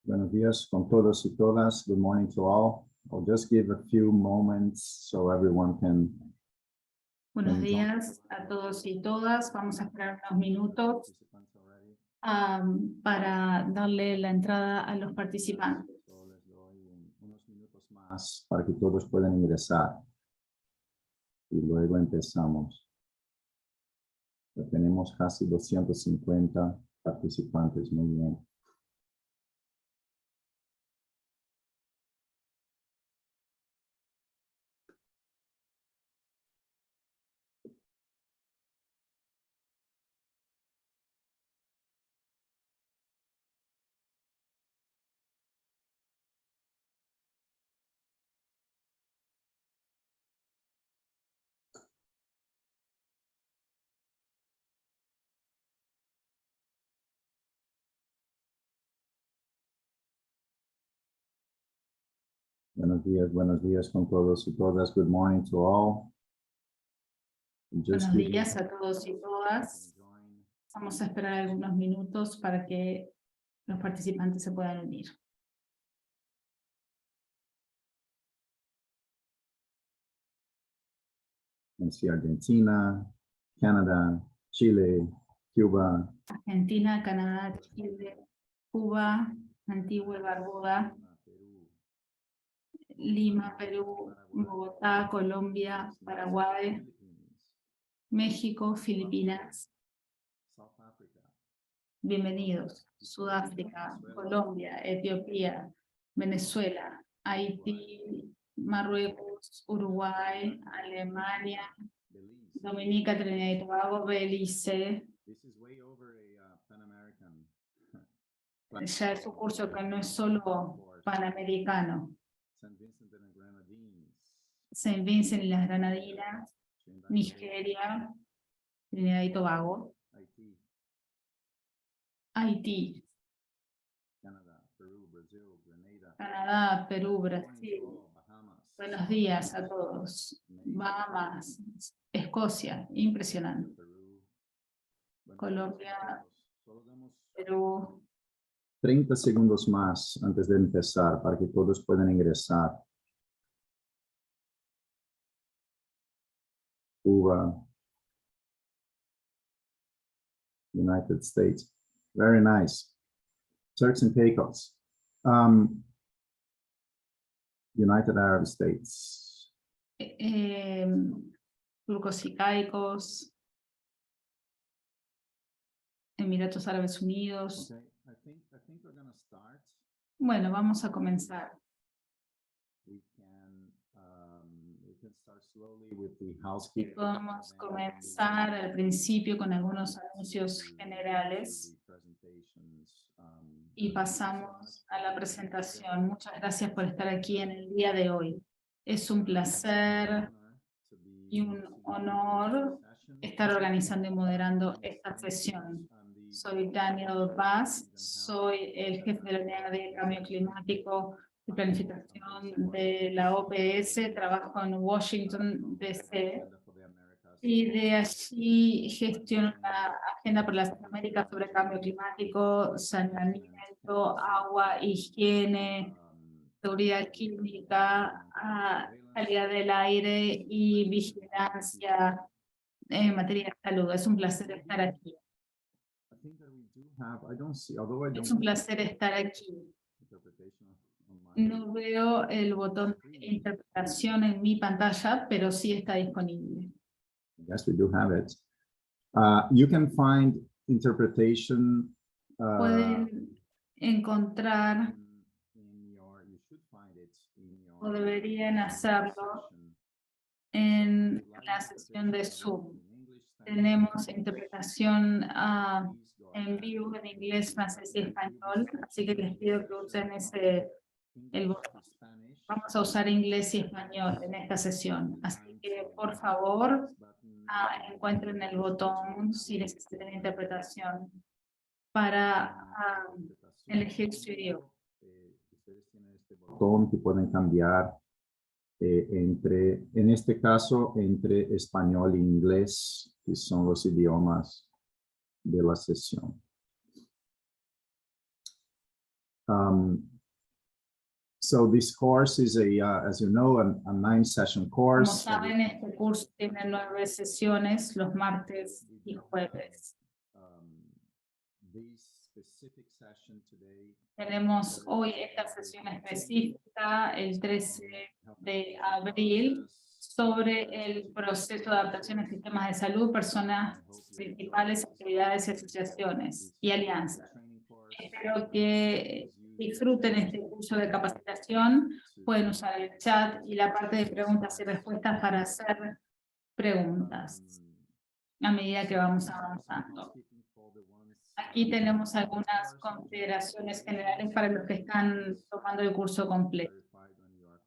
Buenos días con todos y todas. Good morning to all. I'll just give a few moments so everyone can. Buenos días a todos y todas. Vamos a esperar unos minutos para darle la entrada a los participantes. Les doy unos minutos más para que todos puedan ingresar. Y luego empezamos. Ya tenemos casi 250 participantes. Muy bien. Buenos días con todos y todas. Good morning to all. Buenos días a todos y todas. Vamos a esperar algunos minutos para que los participantes se puedan unir. Argentina, Canadá, Chile, Cuba. Argentina, Canadá, Chile, Cuba, Antigua y Barbuda, Lima, Perú, Bogotá, Colombia, Paraguay, México, Filipinas. Bienvenidos. Sudáfrica, Colombia, Etiopía, Venezuela, Haití, Marruecos, Uruguay, Alemania, Dominica, Trinidad y Tobago, Belice. Ya es un curso que no es solo panamericano. Saint Vincent y las Granadinas, Nigeria, Trinidad y Tobago, Haití, Canadá, Perú, Brasil. Buenos días a todos. Bahamas, Escocia, impresionante. Colombia, Perú. 30 segundos más antes de empezar para que todos puedan ingresar. Cuba, United States. Very nice. Turks and Caicos. United Arab States. Turcos y Caicos. Emiratos Árabes Unidos. Okay. I think we're gonna start. Bueno, vamos a comenzar. We can start slowly with the Y housekeeping. podemos comenzar al principio con algunos anuncios generales y pasamos a la presentación. Muchas gracias por estar aquí en el día de hoy. Es un placer y un honor estar organizando y moderando esta sesión. Soy Daniel Bass, soy el jefe de la unidad de cambio climático y planificación de la OPS, trabajo en Washington, D.C. y de allí gestiono la agenda para las Américas sobre cambio climático, saneamiento, agua, higiene, seguridad química, calidad del aire y vigilancia en materia de salud. Es un placer estar aquí. Es un placer estar aquí. No veo el botón de interpretación en mi pantalla, pero sí está disponible. Yes, we do have it. You can find interpretation. Pueden encontrar o deberían hacerlo en la sesión de Zoom. Tenemos interpretación en vivo en inglés, francés y español, así que les pido que usen el botón. Vamos a usar inglés y español en esta sesión, así que por favor encuentren el botón si necesitan interpretación para elegir su idioma. Ustedes tienen este botón que pueden cambiar en este caso, entre español e inglés, que son los idiomas de la sesión. So this course is as you know, a 9-session Como course. saben, este curso tiene 9 sesiones los martes y jueves. This specific session today Tenemos hoy esta sesión específica, el 13 de abril, sobre el proceso de adaptación a sistemas de salud, personas principales, actividades y asociaciones y alianzas. Espero que disfruten este curso de capacitación. Pueden usar el chat y la parte de preguntas y respuestas para hacer preguntas a medida que vamos avanzando. Aquí tenemos algunas consideraciones generales para los que están tomando el curso completo.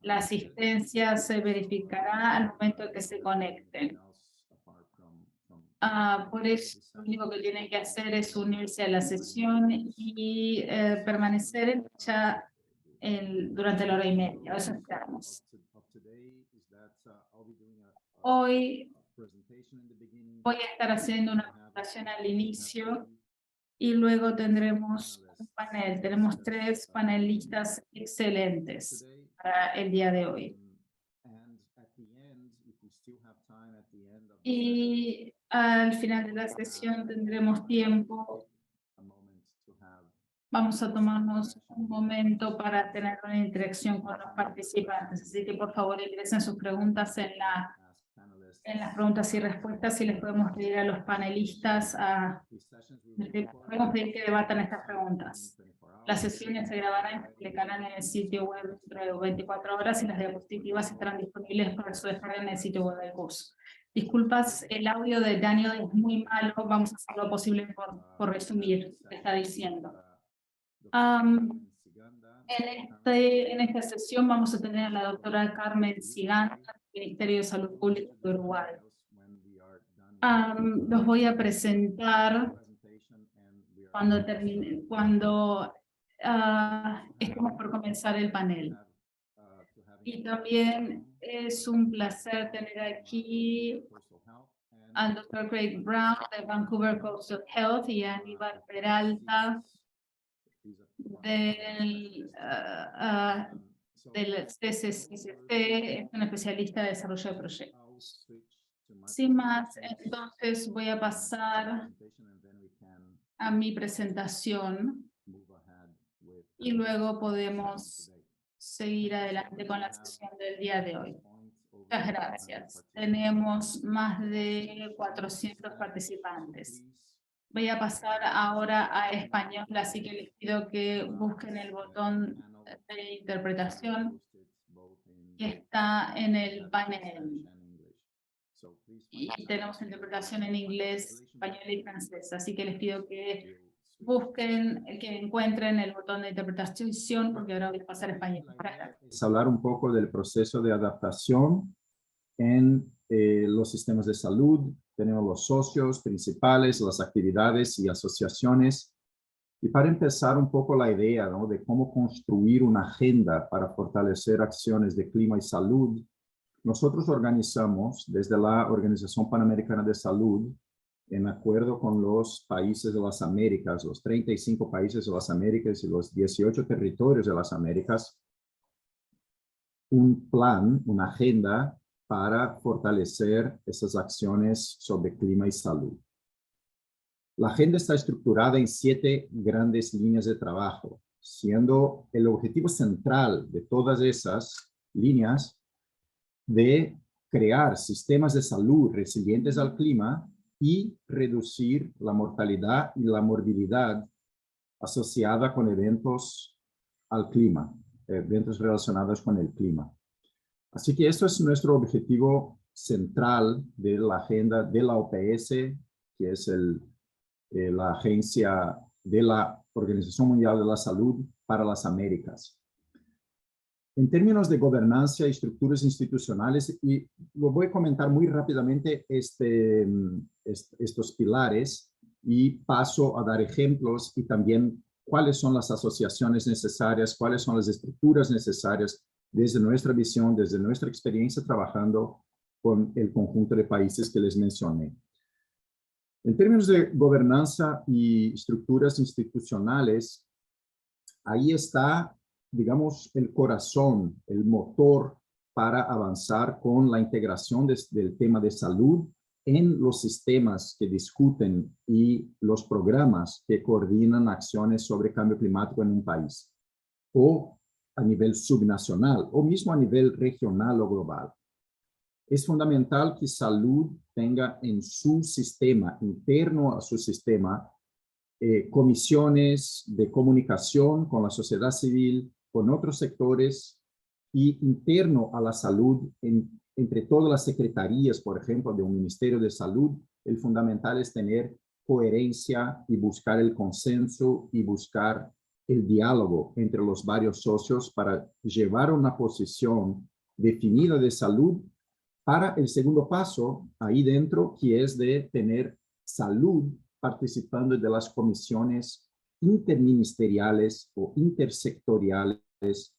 La asistencia se verificará al momento en que se conecten. Por eso, lo único que tienen que hacer es unirse a la sesión y permanecer en el chat durante la hora y media. Eso esperamos. Hoy voy a estar haciendo una presentación al inicio y luego tendremos un panel. Tenemos 3 panelistas excelentes para el día de hoy. Y al final de la sesión tendremos tiempo. Vamos a tomarnos un momento para tener una interacción con los participantes. Así que por favor ingresen sus preguntas en las preguntas y respuestas y les podemos pedir a los panelistas podemos pedir que debatan estas preguntas. Las sesiones se grabarán y se publicarán en el sitio web dentro de 24 horas y las diapositivas estarán disponibles para su descarga en el sitio web del curso. Disculpas, el audio de Daniel es muy malo, vamos a hacer lo posible por resumir lo que está diciendo. En esta sesión vamos a tener a la doctora Carmen Ciganda, del Ministerio de Salud Pública de Uruguay. Los voy a presentar cuando estemos por comenzar el panel. Y también es un placer tener aquí al Dr. Craig Brown de Vancouver Coastal Health y a Aníbal Peralta del CCCC, es un especialista de desarrollo de proyectos. Sin más, entonces voy a pasar a mi presentación y luego podemos seguir adelante con la sesión del día de hoy. Muchas gracias. Tenemos más de 400 participantes. Voy a pasar ahora a español, así que les pido que busquen el botón de interpretación que está en el panel. Y tenemos interpretación en inglés, español y francés, así que les pido que busquen, que encuentren el botón de interpretación, porque ahora voy a pasar a español. Es hablar un poco del proceso de adaptación en los sistemas de salud. Tenemos los socios principales, las actividades y asociaciones. Y para empezar un poco la idea, ¿no?, de cómo construir una agenda para fortalecer acciones de clima y salud, nosotros organizamos desde la Organización Panamericana de Salud, en acuerdo con los países de las Américas, los 35 países de las Américas y los 18 territorios de las Américas, un plan, una agenda para fortalecer esas acciones sobre clima y salud. La agenda está estructurada en 7 grandes líneas de trabajo, siendo el objetivo central de todas esas líneas de crear sistemas de salud resilientes al clima y reducir la mortalidad y la morbilidad asociada con eventos al clima, eventos relacionados con el clima. Así que esto es nuestro objetivo central de la agenda de la OPS, que es la agencia de la Organización Mundial de la Salud para las Américas. En términos de gobernanza y estructuras institucionales, y lo voy a comentar muy rápidamente estos pilares y paso a dar ejemplos y también cuáles son las asociaciones necesarias, cuáles son las estructuras necesarias desde nuestra visión, desde nuestra experiencia trabajando con el conjunto de países que les mencioné. En términos de gobernanza y estructuras institucionales, ahí está, digamos, el corazón, el motor para avanzar con la integración del tema de salud en los sistemas que discuten y los programas que coordinan acciones sobre cambio climático en un país, o a nivel subnacional, o mismo a nivel regional o global. Es fundamental que salud tenga en su sistema, interno a su sistema, comisiones de comunicación con la sociedad civil, con otros sectores, y interno a la salud, entre todas las secretarías, por ejemplo, de un Ministerio de Salud, el fundamental es tener coherencia y buscar el consenso y buscar el diálogo entre los varios socios para llevar una posición definida de salud para el segundo paso, ahí dentro, que es de tener salud participando de las comisiones interministeriales o intersectoriales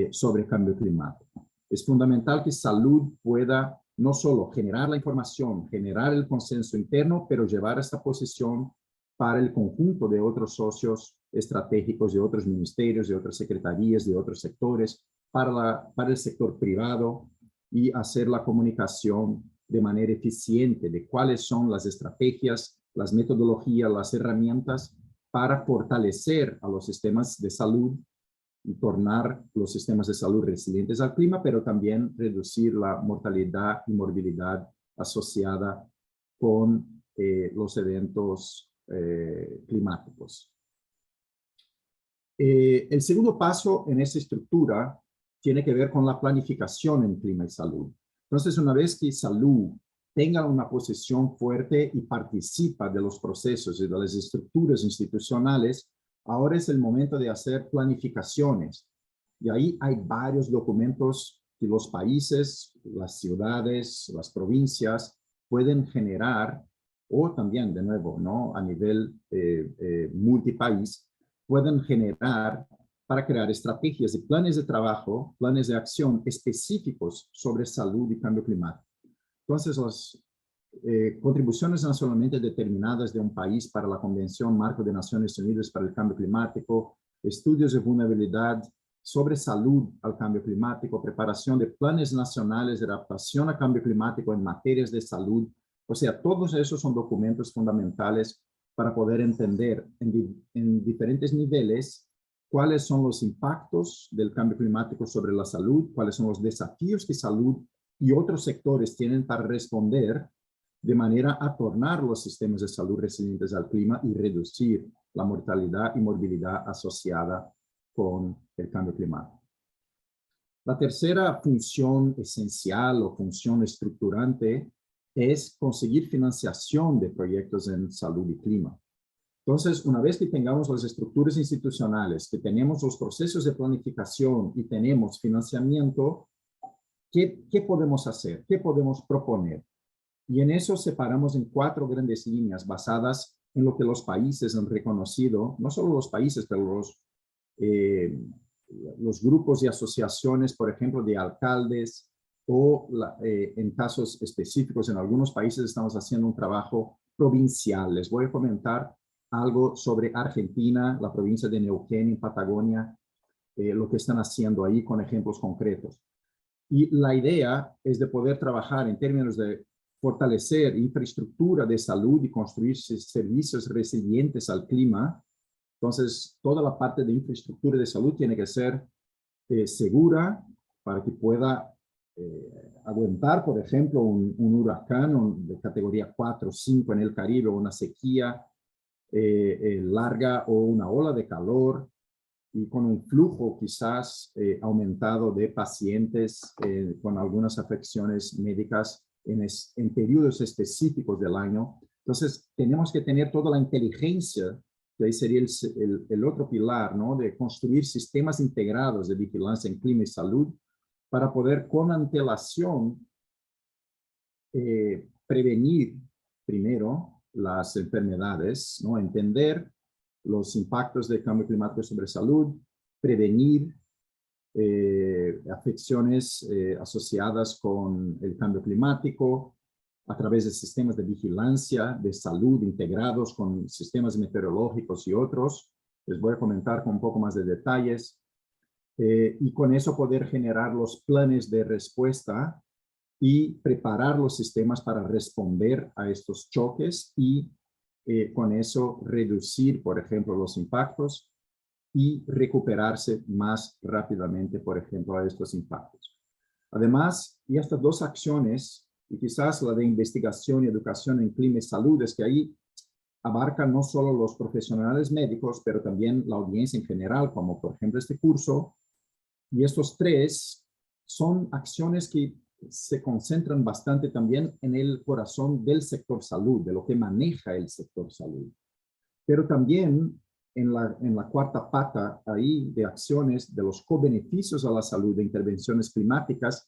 sobre cambio climático. Es fundamental que salud pueda no solo generar la información, generar el consenso interno, pero llevar esta posición para el conjunto de otros socios estratégicos de otros ministerios, de otras secretarías, de otros sectores, para el sector privado, y hacer la comunicación de manera eficiente de cuáles son las estrategias, las metodologías, las herramientas para fortalecer a los sistemas de salud y tornar los sistemas de salud resilientes al clima, pero también reducir la mortalidad y morbilidad asociada con los eventos climáticos. El segundo paso en esa estructura tiene que ver con la planificación en clima y salud. Entonces, una vez que salud tenga una posición fuerte y participa de los procesos y de las estructuras institucionales, ahora es el momento de hacer planificaciones. Y ahí hay varios documentos que los países, las ciudades, las provincias pueden generar, o también, de nuevo, ¿no?, a nivel multipaís, pueden generar para crear estrategias y planes de trabajo, planes de acción específicos sobre salud y cambio climático. Entonces, las contribuciones no solamente determinadas de un país para la Convención Marco de Naciones Unidas para el Cambio Climático, estudios de vulnerabilidad sobre salud al cambio climático, preparación de planes nacionales de adaptación a cambio climático en materias de salud. O sea, todos esos son documentos fundamentales para poder entender en diferentes niveles cuáles son los impactos del cambio climático sobre la salud, cuáles son los desafíos que salud y otros sectores tienen para responder de manera a tornar los sistemas de salud resilientes al clima y reducir la mortalidad y morbilidad asociada con el cambio climático. La tercera función esencial o función estructurante es conseguir financiación de proyectos en salud y clima. Entonces, una vez que tengamos las estructuras institucionales, que tenemos los procesos de planificación y tenemos financiamiento, ¿qué podemos hacer? ¿Qué podemos proponer? Y en eso separamos en 4 grandes líneas basadas en lo que los países han reconocido, no solo los países, pero los grupos y asociaciones, por ejemplo, de alcaldes, o en casos específicos, en algunos países estamos haciendo un trabajo provincial. Les voy a comentar algo sobre Argentina, la provincia de Neuquén, en Patagonia, lo que están haciendo ahí con ejemplos concretos. Y la idea es de poder trabajar en términos de fortalecer infraestructura de salud y construir servicios resilientes al clima. Entonces, toda la parte de infraestructura de salud tiene que ser segura para que pueda aguantar, por ejemplo, un huracán de categoría 4 o 5 en el Caribe, una sequía larga o una ola de calor, y con un flujo quizás aumentado de pacientes con algunas afecciones médicas en periodos específicos del año. Entonces, tenemos que tener toda la inteligencia, que ahí sería el otro pilar, ¿no?, de construir sistemas integrados de vigilancia en clima y salud para poder con antelación prevenir primero las enfermedades, ¿no?, entender los impactos del cambio climático sobre salud, prevenir afecciones asociadas con el cambio climático a través de sistemas de vigilancia de salud integrados con sistemas meteorológicos y otros, Les voy a comentar con un poco más de detalles y con eso poder generar los planes de respuesta y preparar los sistemas para responder a estos choques y con eso reducir, por ejemplo, los impactos y recuperarse más rápidamente, por ejemplo, a estos impactos. Además, y estas dos acciones, y quizás la de investigación y educación en clima y salud, es que ahí abarcan no solo los profesionales médicos, pero también la audiencia en general, como por ejemplo este curso. Y estos tres son acciones que se concentran bastante también en el corazón del sector salud, de lo que maneja el sector salud. Pero también en la cuarta pata ahí de acciones de los co-beneficios a la salud de intervenciones climáticas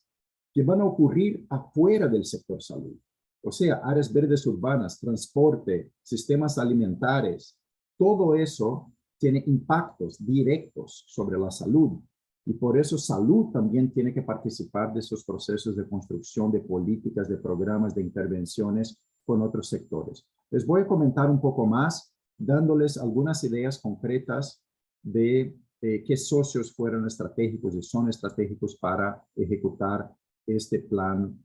que van a ocurrir afuera del sector salud. O sea, áreas verdes urbanas, transporte, sistemas alimentarios, todo eso tiene impactos directos sobre la salud. Y por eso salud también tiene que participar de esos procesos de construcción de políticas, de programas, de intervenciones con otros sectores. Les voy a comentar un poco más, dándoles algunas ideas concretas de qué socios fueron estratégicos y son estratégicos para ejecutar este plan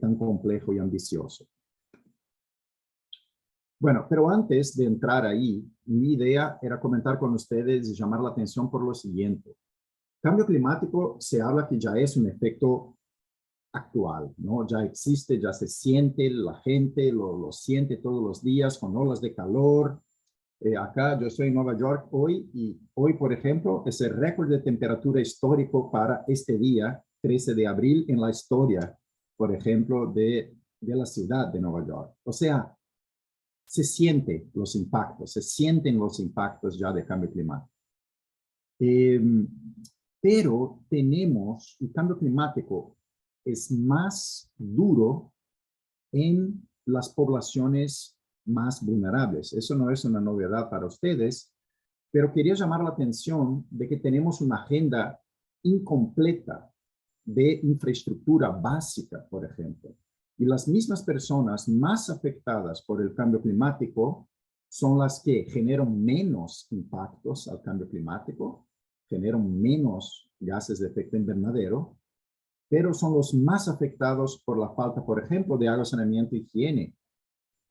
tan complejo y ambicioso. Bueno, pero antes de entrar ahí, mi idea era comentar con ustedes y llamar la atención por lo siguiente. Cambio climático se habla que ya es un efecto actual, ¿no? Ya existe, ya se siente, la gente lo siente todos los días con olas de calor. Acá yo estoy en Nueva York hoy y hoy, por ejemplo, es el récord de temperatura histórico para este día, 13 de abril, en la historia, por ejemplo, de la ciudad de Nueva York. O sea, se sienten los impactos ya de cambio climático. Pero tenemos, el cambio climático es más duro en las poblaciones más vulnerables. Eso no es una novedad para ustedes, pero quería llamar la atención de que tenemos una agenda incompleta de infraestructura básica, por ejemplo. Y las mismas personas más afectadas por el cambio climático son las que generan menos impactos al cambio climático, generan menos gases de efecto invernadero, pero son los más afectados por la falta, por ejemplo, de agua, saneamiento y higiene.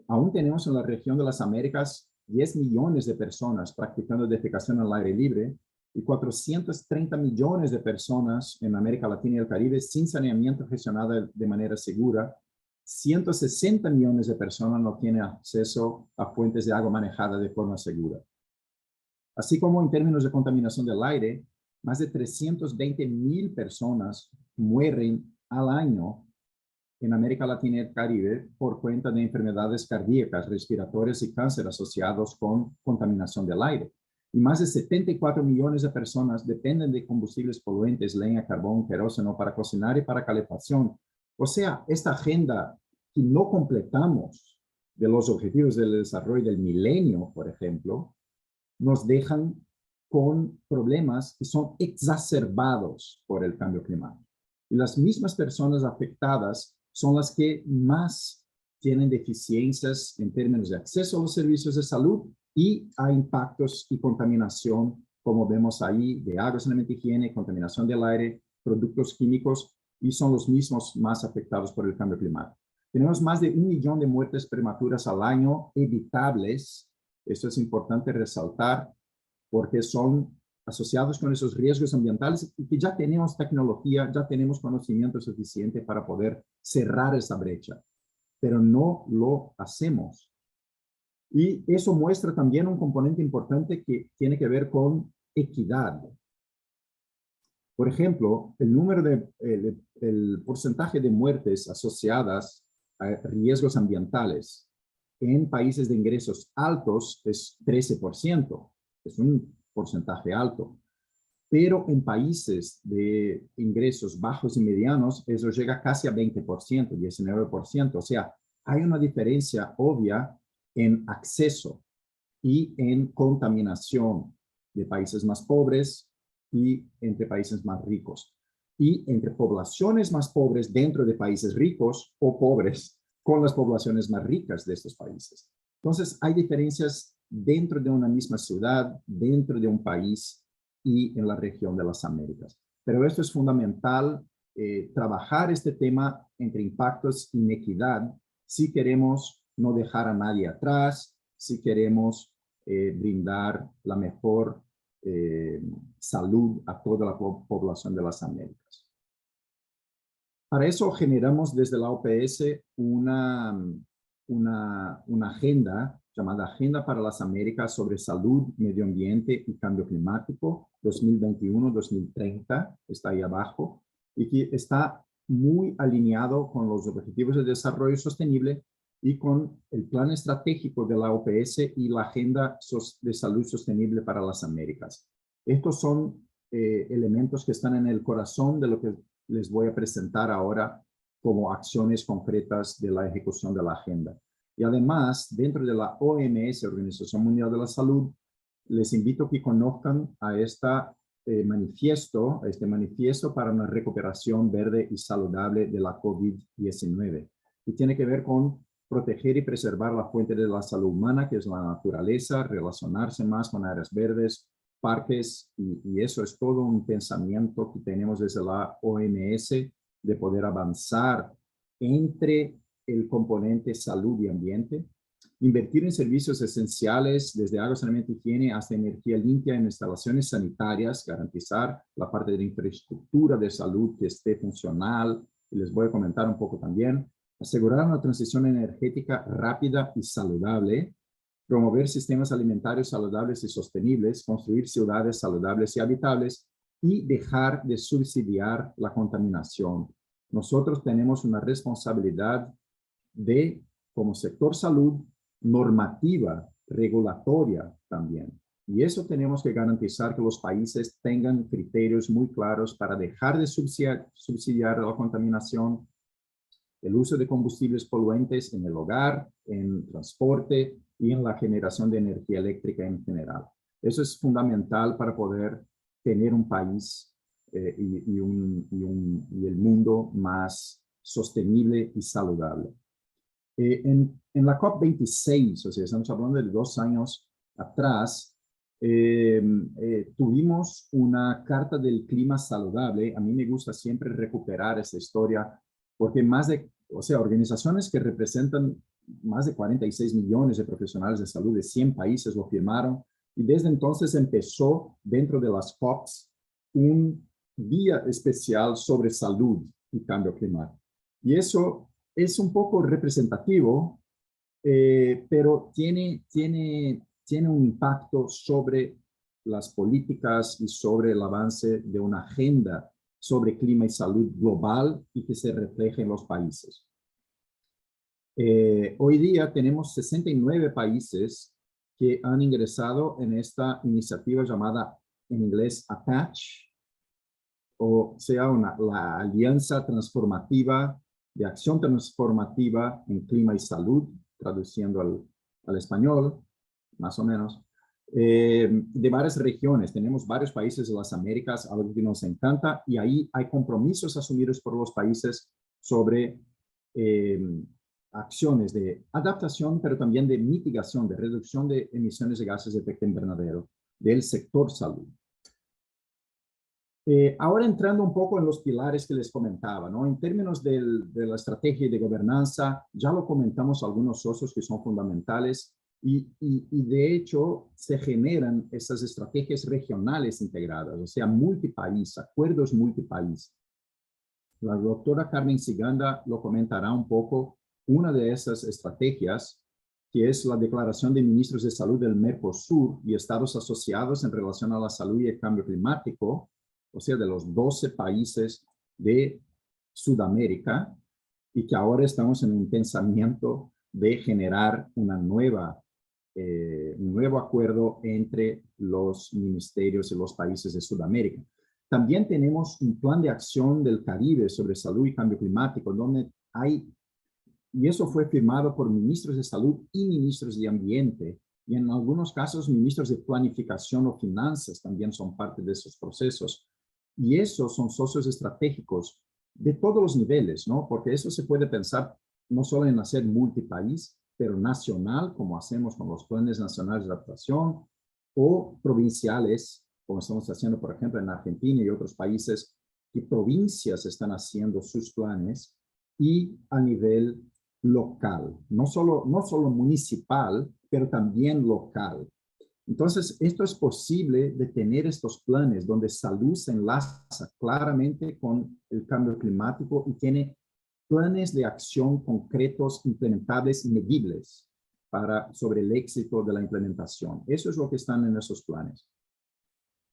Aún tenemos en la región de las Américas 10 millones de personas practicando defecación al aire libre y 430 millones de personas en América Latina y el Caribe sin saneamiento gestionado de manera segura. 160 millones de personas no tienen acceso a fuentes de agua manejada de forma segura. Así como en términos de contaminación del aire, más de 320,000 personas mueren al año en América Latina y el Caribe por cuenta de enfermedades cardíacas, respiratorias y cáncer asociados con contaminación del aire. Y más de 74 millones de personas dependen de combustibles poluentes, leña, carbón, queróseno para cocinar y para calefacción. O sea, esta agenda que no completamos de los objetivos del desarrollo del milenio, por ejemplo, nos dejan con problemas que son exacerbados por el cambio climático. Y las mismas personas afectadas son las que más tienen deficiencias en términos de acceso a los servicios de salud y a impactos y contaminación, como vemos ahí, de agua, saneamiento y higiene, contaminación del aire, productos químicos, y son los mismos más afectados por el cambio climático. Tenemos más de 1 millón de muertes prematuras al año evitables. Esto es importante resaltar porque son asociados con esos riesgos ambientales y que ya tenemos tecnología, ya tenemos conocimiento suficiente para poder cerrar esa brecha, pero no lo hacemos. Y eso muestra también un componente importante que tiene que ver con equidad. Por ejemplo, el porcentaje de muertes asociadas a riesgos ambientales en países de ingresos altos es 13%. Es un porcentaje alto. Pero en países de ingresos bajos y medianos, eso llega casi a 20%, 19%. O sea, hay una diferencia obvia en acceso y en contaminación de países más pobres y entre países más ricos. Y entre poblaciones más pobres dentro de países ricos o pobres con las poblaciones más ricas de estos países. Entonces, hay diferencias dentro de una misma ciudad, dentro de un país y en la región de las Américas. Pero esto es fundamental, trabajar este tema entre impactos y inequidad si queremos no dejar a nadie atrás, si queremos brindar la mejor salud a toda la población de las Américas. Para eso generamos desde la OPS una agenda llamada Agenda para las Américas sobre Salud, Medio Ambiente y Cambio Climático 2021-2030, está ahí abajo, y que está muy alineado con los Objetivos de Desarrollo Sostenible y con el Plan Estratégico de la OPS y la Agenda de Salud Sostenible para las Américas. Estos son elementos que están en el corazón de lo que les voy a presentar ahora como acciones concretas de la ejecución de la agenda. Y además, dentro de la OMS, Organización Mundial de la Salud, les invito a que conozcan a este manifiesto para una recuperación verde y saludable de la COVID-19. Y tiene que ver con proteger y preservar la fuente de la salud humana, que es la naturaleza, relacionarse más con áreas verdes, parques, y eso es todo un pensamiento que tenemos desde la OMS de poder avanzar entre el componente salud y ambiente, invertir en servicios esenciales desde agua, saneamiento y higiene hasta energía limpia en instalaciones sanitarias, garantizar la parte de la infraestructura de salud que esté funcional, y les voy a comentar un poco también, asegurar una transición energética rápida y saludable, promover sistemas alimentarios saludables y sostenibles, construir ciudades saludables y habitables y dejar de subsidiar la contaminación. Nosotros tenemos una responsabilidad como sector salud, normativa, regulatoria también. Y eso tenemos que garantizar que los países tengan criterios muy claros para dejar de subsidiar la contaminación, el uso de combustibles poluentes en el hogar, en transporte y en la generación de energía eléctrica en general. Eso es fundamental para poder tener un país y el mundo más sostenible y saludable. En la COP26, o sea, estamos hablando de 2 años atrás, tuvimos una Carta del Clima Saludable. A mí me gusta siempre recuperar esta historia porque organizaciones que representan más de 46 millones de profesionales de salud de 100 países lo firmaron, y desde entonces empezó dentro de las COPs un día especial sobre salud y cambio climático. Y eso es un poco representativo, pero tiene un impacto sobre las políticas y sobre el avance de una agenda sobre clima y salud global y que se refleja en los países. Hoy día tenemos 69 países que han ingresado en esta iniciativa llamada en inglés ATTACH, o sea, la Alianza Transformativa de Acción Transformativa en Clima y Salud, traduciendo al español, más o menos, de varias regiones. Tenemos varios países de las Américas, algo que nos encanta, y ahí hay compromisos asumidos por los países sobre acciones de adaptación, pero también de mitigación, de reducción de emisiones de gases de efecto invernadero del sector salud. Ahora entrando un poco en los pilares que les comentaba, ¿no? En términos de la estrategia de gobernanza, ya lo comentamos algunos socios que son fundamentales y de hecho se generan esas estrategias regionales integradas, o sea, multipaís, acuerdos multipaís. La doctora Carmen Ciganda lo comentará un poco. Una de esas estrategias, que es la Declaración de Ministros de Salud del Mercosur y Estados Asociados en relación a la salud y el cambio climático, o sea, de los 12 países de Sudamérica, y que ahora estamos en un pensamiento de generar un nuevo acuerdo entre los ministerios y los países de Sudamérica. También tenemos un plan de acción del Caribe sobre salud y cambio climático, donde y eso fue firmado por ministros de salud y ministros de ambiente, y en algunos casos ministros de planificación o finanzas también son parte de esos procesos. Y esos son socios estratégicos de todos los niveles, ¿no? Porque eso se puede pensar no solo en hacer multipaís, pero nacional, como hacemos con los planes nacionales de adaptación, o provinciales, como estamos haciendo, por ejemplo, en Argentina y otros países, que provincias están haciendo sus planes, y a nivel local, no solo municipal, pero también local. Entonces, esto es posible de tener estos planes donde salud se enlaza claramente con el cambio climático y tiene planes de acción concretos, implementables y medibles sobre el éxito de la implementación. Eso es lo que están en esos planes.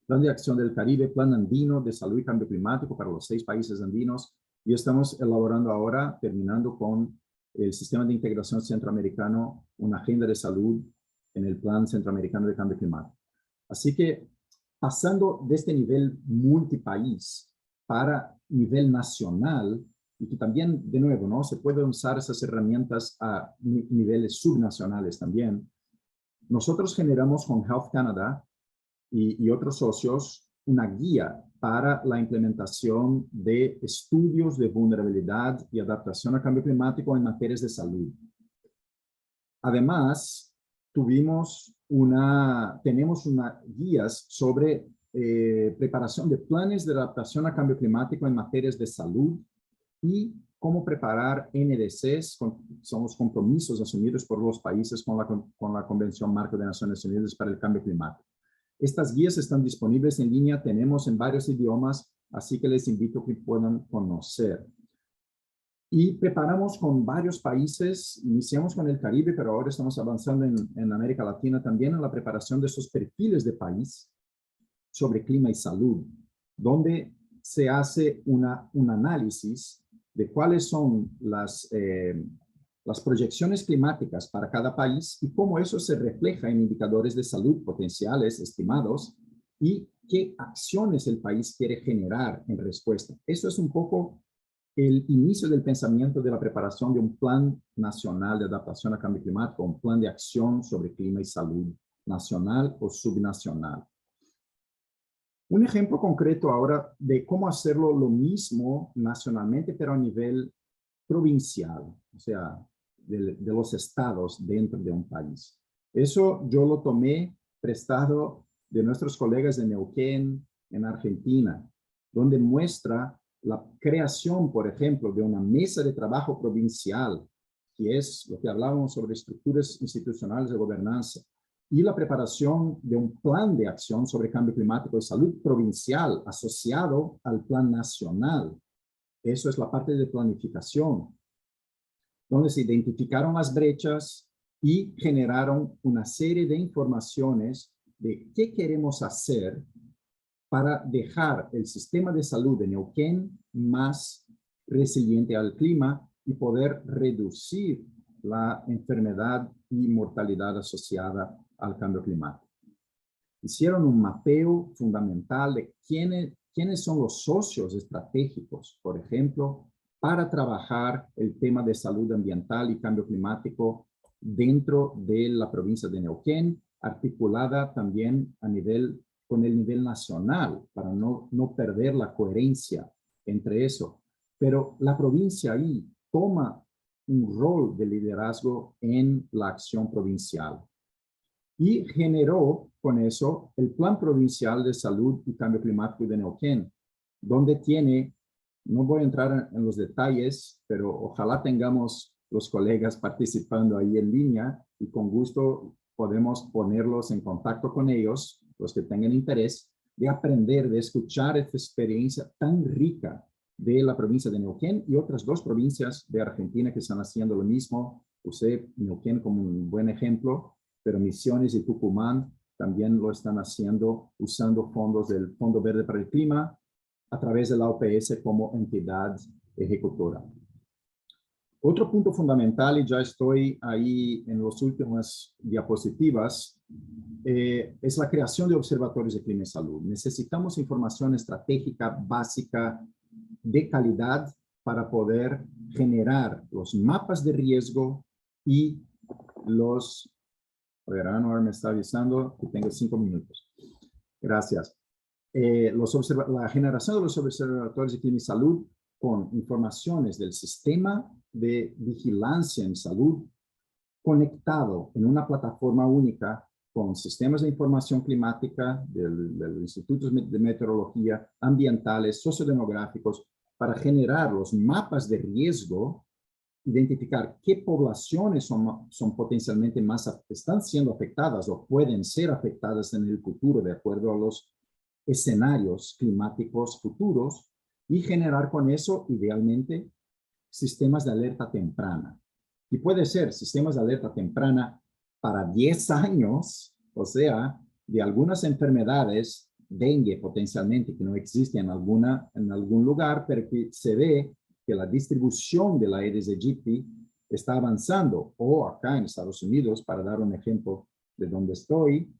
Plan de acción del Caribe, plan andino de salud y cambio climático para los 6 países andinos. Y estamos elaborando ahora, terminando con el sistema de integración centroamericano, una agenda de salud en el plan centroamericano de cambio climático. Así que pasando de este nivel multipaís para nivel nacional, y que también, de nuevo, ¿no? Se pueden usar esas herramientas a niveles subnacionales también. Nosotros generamos con Health Canada y otros socios una guía para la implementación de estudios de vulnerabilidad y adaptación al cambio climático en materias de salud. Además, tenemos guías sobre preparación de planes de adaptación al cambio climático en materias de salud y cómo preparar NDCs, son los compromisos asumidos por los países con la Convención Marco de Naciones Unidas para el Cambio Climático. Estas guías están disponibles en línea, tenemos en varios idiomas, así que les invito a que puedan conocer. Y preparamos con varios países, iniciamos con el Caribe, pero ahora estamos avanzando en América Latina también en la preparación de esos perfiles de país sobre clima y salud, donde se hace un análisis de cuáles son las proyecciones climáticas para cada país y cómo eso se refleja en indicadores de salud potenciales estimados y qué acciones el país quiere generar en respuesta. Eso es un poco el inicio del pensamiento de la preparación de un plan nacional de adaptación al cambio climático, un plan de acción sobre clima y salud nacional o subnacional. Un ejemplo concreto ahora de cómo hacerlo lo mismo nacionalmente, pero a nivel provincial, o sea, de los estados dentro de un país. Eso yo lo tomé prestado de nuestros colegas de Neuquén, en Argentina, donde muestra la creación, por ejemplo, de una mesa de trabajo provincial, que es lo que hablábamos sobre estructuras institucionales de gobernanza, y la preparación de un plan de acción sobre cambio climático y salud provincial asociado al plan nacional. Eso es la parte de planificación, donde se identificaron las brechas y generaron una serie de informaciones de qué queremos hacer para dejar el sistema de salud de Neuquén más resiliente al clima y poder reducir la enfermedad y mortalidad asociada al cambio climático. Hicieron un mapeo fundamental de quiénes son los socios estratégicos, por ejemplo, para trabajar el tema de salud ambiental y cambio climático dentro de la provincia de Neuquén, articulada también con el nivel nacional, para no perder la coherencia entre eso. Pero la provincia ahí toma un rol de liderazgo en la acción provincial y generó con eso el Plan Provincial de Salud y Cambio Climático de Neuquén, donde tiene, no voy a entrar en los detalles, pero ojalá tengamos los colegas participando ahí en línea y con gusto podemos ponerlos en contacto con ellos, los que tengan interés, de aprender, de escuchar esta experiencia tan rica de la provincia de Neuquén y otras 2 provincias de Argentina que están haciendo lo mismo. Usé Neuquén como un buen ejemplo, pero Misiones y Tucumán también lo están haciendo usando fondos del Fondo Verde para el Clima a través de la OPS como entidad ejecutora. Otro punto fundamental, y ya estoy ahí en las últimas diapositivas, es la creación de observatorios de clima y salud. Necesitamos información estratégica básica de calidad para poder generar los mapas de riesgo y los... Verán, ahora me está avisando que tengo 5 minutos. Gracias. La generación de los observatorios de clima y salud con informaciones del sistema de vigilancia en salud conectado en una plataforma única con sistemas de información climática del Instituto de Meteorología, ambientales, sociodemográficos, para generar los mapas de riesgo, identificar qué poblaciones son potencialmente están siendo afectadas o pueden ser afectadas en el futuro de acuerdo a los escenarios climáticos futuros y generar con eso, idealmente, sistemas de alerta temprana. Y puede ser sistemas de alerta temprana para 10 años, o sea, de algunas enfermedades, dengue potencialmente, que no existe en algún lugar, pero que se ve que la distribución de la Aedes aegypti está avanzando, o acá en Estados Unidos, para dar un ejemplo de donde estoy,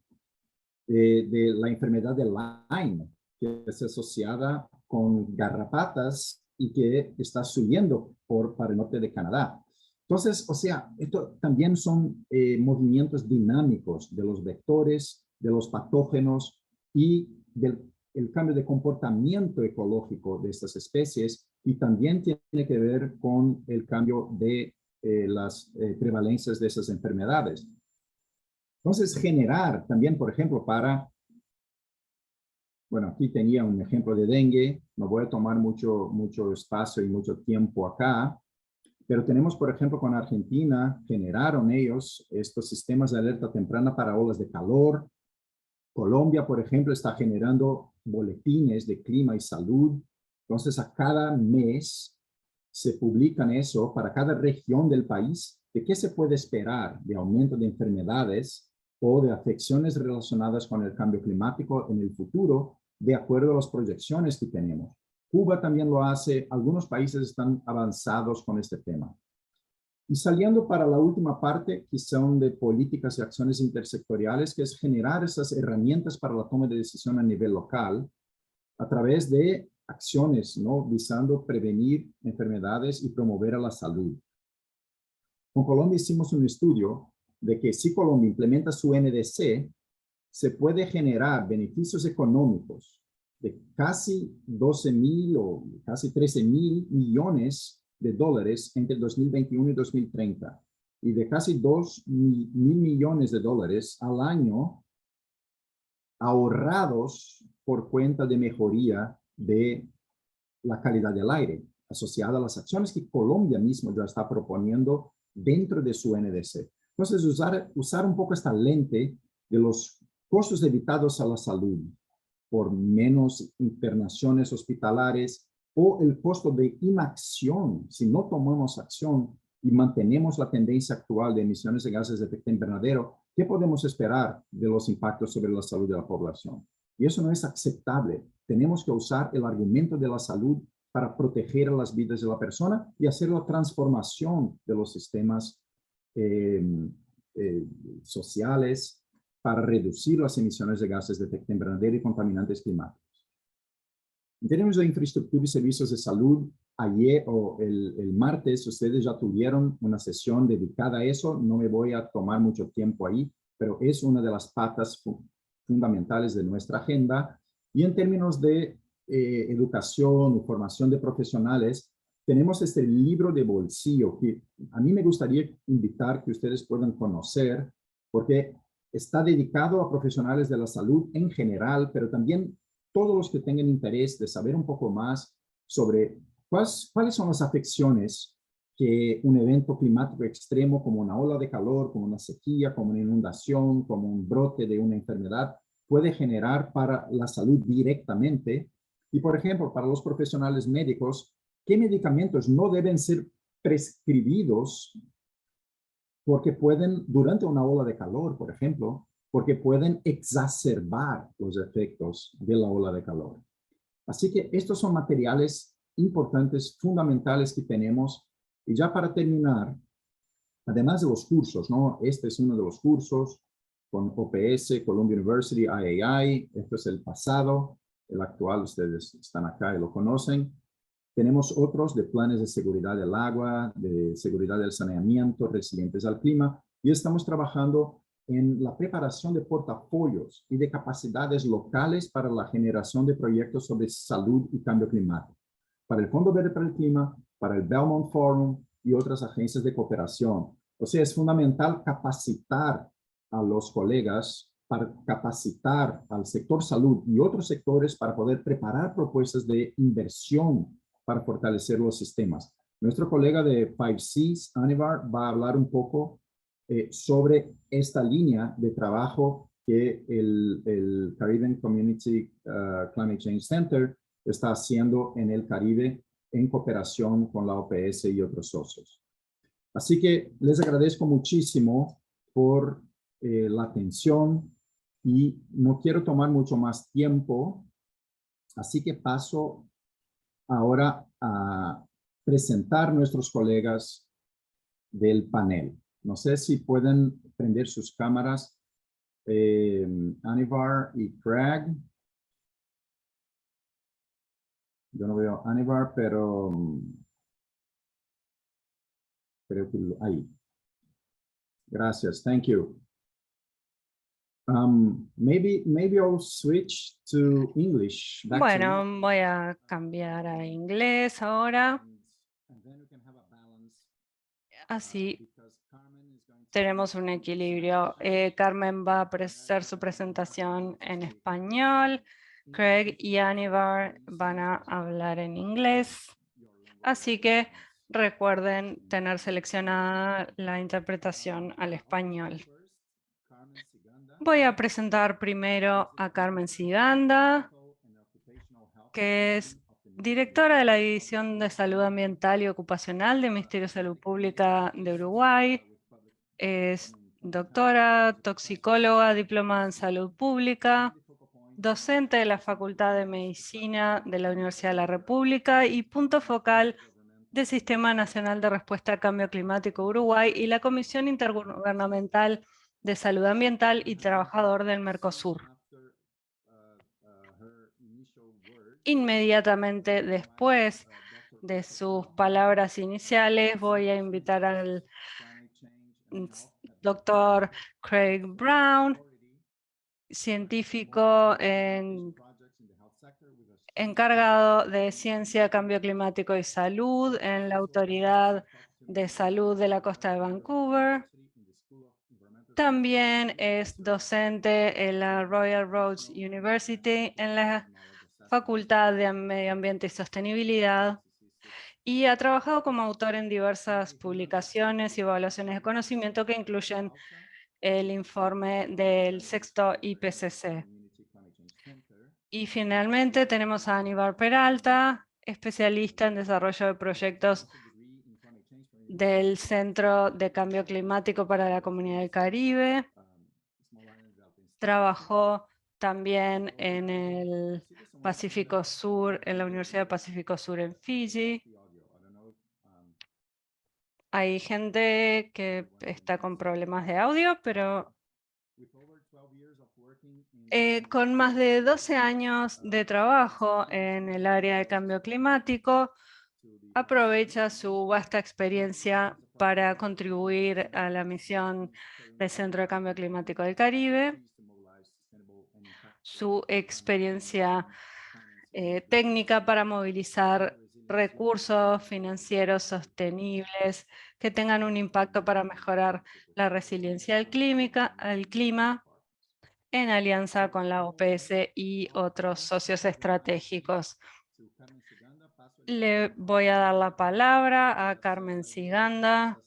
de la enfermedad de Lyme, que es asociada con garrapatas y que está subiendo para el norte de Canadá. Entonces, o sea, esto también son movimientos dinámicos de los vectores, de los patógenos y del cambio de comportamiento ecológico de estas especies, y también tiene que ver con el cambio de las prevalencias de esas enfermedades. Entonces, generar también, por ejemplo, bueno, aquí tenía un ejemplo de dengue, no voy a tomar mucho espacio y mucho tiempo acá, pero tenemos, por ejemplo, con Argentina, generaron ellos estos sistemas de alerta temprana para olas de calor. Colombia, por ejemplo, está generando boletines de clima y salud. Entonces, a cada mes se publican eso para cada región del país, de qué se puede esperar de aumento de enfermedades o de afecciones relacionadas con el cambio climático en el futuro, de acuerdo a las proyecciones que tenemos. Cuba también lo hace, algunos países están avanzados con este tema. Y saliendo para la última parte, que son de políticas y acciones intersectoriales, que es generar esas herramientas para la toma de decisión a nivel local, a través de acciones, ¿no?, visando prevenir enfermedades y promover a la salud. Con Colombia hicimos un estudio de que si Colombia implementa su NDC, se puede generar beneficios económicos de casi 12,000 o casi 13,000 millones de dólares entre 2021 y 2030, y de casi 2,000 millones de dólares al año ahorrados por cuenta de mejoría de la calidad del aire, asociada a las acciones que Colombia mismo ya está proponiendo dentro de su NDC. Entonces, usar un poco esta lente de los costos evitados a la salud por menos internaciones hospitalares o el costo de inacción. Si no tomamos acción y mantenemos la tendencia actual de emisiones de gases de efecto invernadero, ¿qué podemos esperar de los impactos sobre la salud de la población? Y eso no es aceptable. Tenemos que usar el argumento de la salud para proteger las vidas de la persona y hacer la transformación de los sistemas sociales para reducir las emisiones de gases de efecto invernadero y contaminantes climáticos. En términos de infraestructura y servicios de salud, ayer o el martes ustedes ya tuvieron una sesión dedicada a eso. No me voy a tomar mucho tiempo ahí, pero es una de las patas fundamentales de nuestra agenda. Y en términos de educación y formación de profesionales, tenemos este libro de bolsillo que a mí me gustaría invitar que ustedes puedan conocer, porque está dedicado a profesionales de la salud en general, pero también todos los que tengan interés de saber un poco más sobre cuáles son las afecciones que un evento climático extremo, como una ola de calor, como una sequía, como una inundación, como un brote de una enfermedad, puede generar para la salud directamente. Y, por ejemplo, para los profesionales médicos, ¿qué medicamentos no deben ser prescribidos porque pueden, durante una ola de calor, por ejemplo, porque pueden exacerbar los efectos de la ola de calor? Así que estos son materiales importantes, fundamentales que tenemos. Y ya para terminar, además de los cursos, ¿no? Este es uno de los cursos con OPS, Columbia University, IAI. Esto es el pasado. El actual, ustedes están acá y lo conocen. Tenemos otros de planes de seguridad del agua, de seguridad del saneamiento, resilientes al clima, y estamos trabajando en la preparación de portafolios y de capacidades locales para la generación de proyectos sobre salud y cambio climático, para el Fondo Verde para el Clima, para el Belmont Forum y otras agencias de cooperación, O sea, es fundamental capacitar a los colegas, para capacitar al sector salud y otros sectores para poder preparar propuestas de inversión para fortalecer los sistemas. Nuestro colega de 5Cs, Anivar, va a hablar un poco sobre esta línea de trabajo que el Caribbean Community Climate Change Center está haciendo en el Caribe en cooperación con la OPS y otros socios. Así que les agradezco muchísimo por la atención y no quiero tomar mucho más tiempo, así que paso ahora a presentar nuestros colegas del panel. No sé si pueden prender sus cámaras, Anivar y Craig. Yo no veo a Anivar, pero creo que ahí. Gracias, thank you. Maybe I'll switch to English. Bueno, voy a cambiar a inglés ahora. Así tenemos un equilibrio. Carmen va a hacer su presentación en español. Craig y Anivar van a hablar en inglés. Así que recuerden tener seleccionada la interpretación al español. Voy a presentar primero a Carmen Ciganda, que es directora de la División de Salud Ambiental y Ocupacional del Ministerio de Salud Pública de Uruguay. Es doctora, toxicóloga, diplomada en salud pública, docente de la Facultad de Medicina de la Universidad de la República y punto focal del Sistema Nacional de Respuesta al Cambio Climático Uruguay y la Comisión Intergubernamental de Salud Ambiental y Trabajador del Mercosur. Inmediatamente después de sus palabras iniciales, voy a invitar al doctor Craig Brown, científico encargado de Ciencia, Cambio Climático y Salud en la Autoridad de Salud de la Costa de Vancouver. También es docente en la Royal Roads University en la Facultad de Medio Ambiente y Sostenibilidad y ha trabajado como autor en diversas publicaciones y evaluaciones de conocimiento que incluyen el informe del sexto IPCC. Y finalmente tenemos a Aníbal Peralta, especialista en desarrollo de proyectos del Centro de Cambio Climático para la Comunidad del Caribe. Trabajó también en el Pacífico Sur, en la Universidad del Pacífico Sur en Fiji. Hay gente que está con problemas de audio, pero con más de 12 años de trabajo en el área de cambio climático, aprovecha su vasta experiencia para contribuir a la misión del Centro de Cambio Climático del Caribe. Su experiencia técnica para movilizar recursos financieros sostenibles que tengan un impacto para mejorar la resiliencia al clima en alianza con la OPS y otros socios estratégicos. Le voy a dar la palabra a Carmen Ciganda.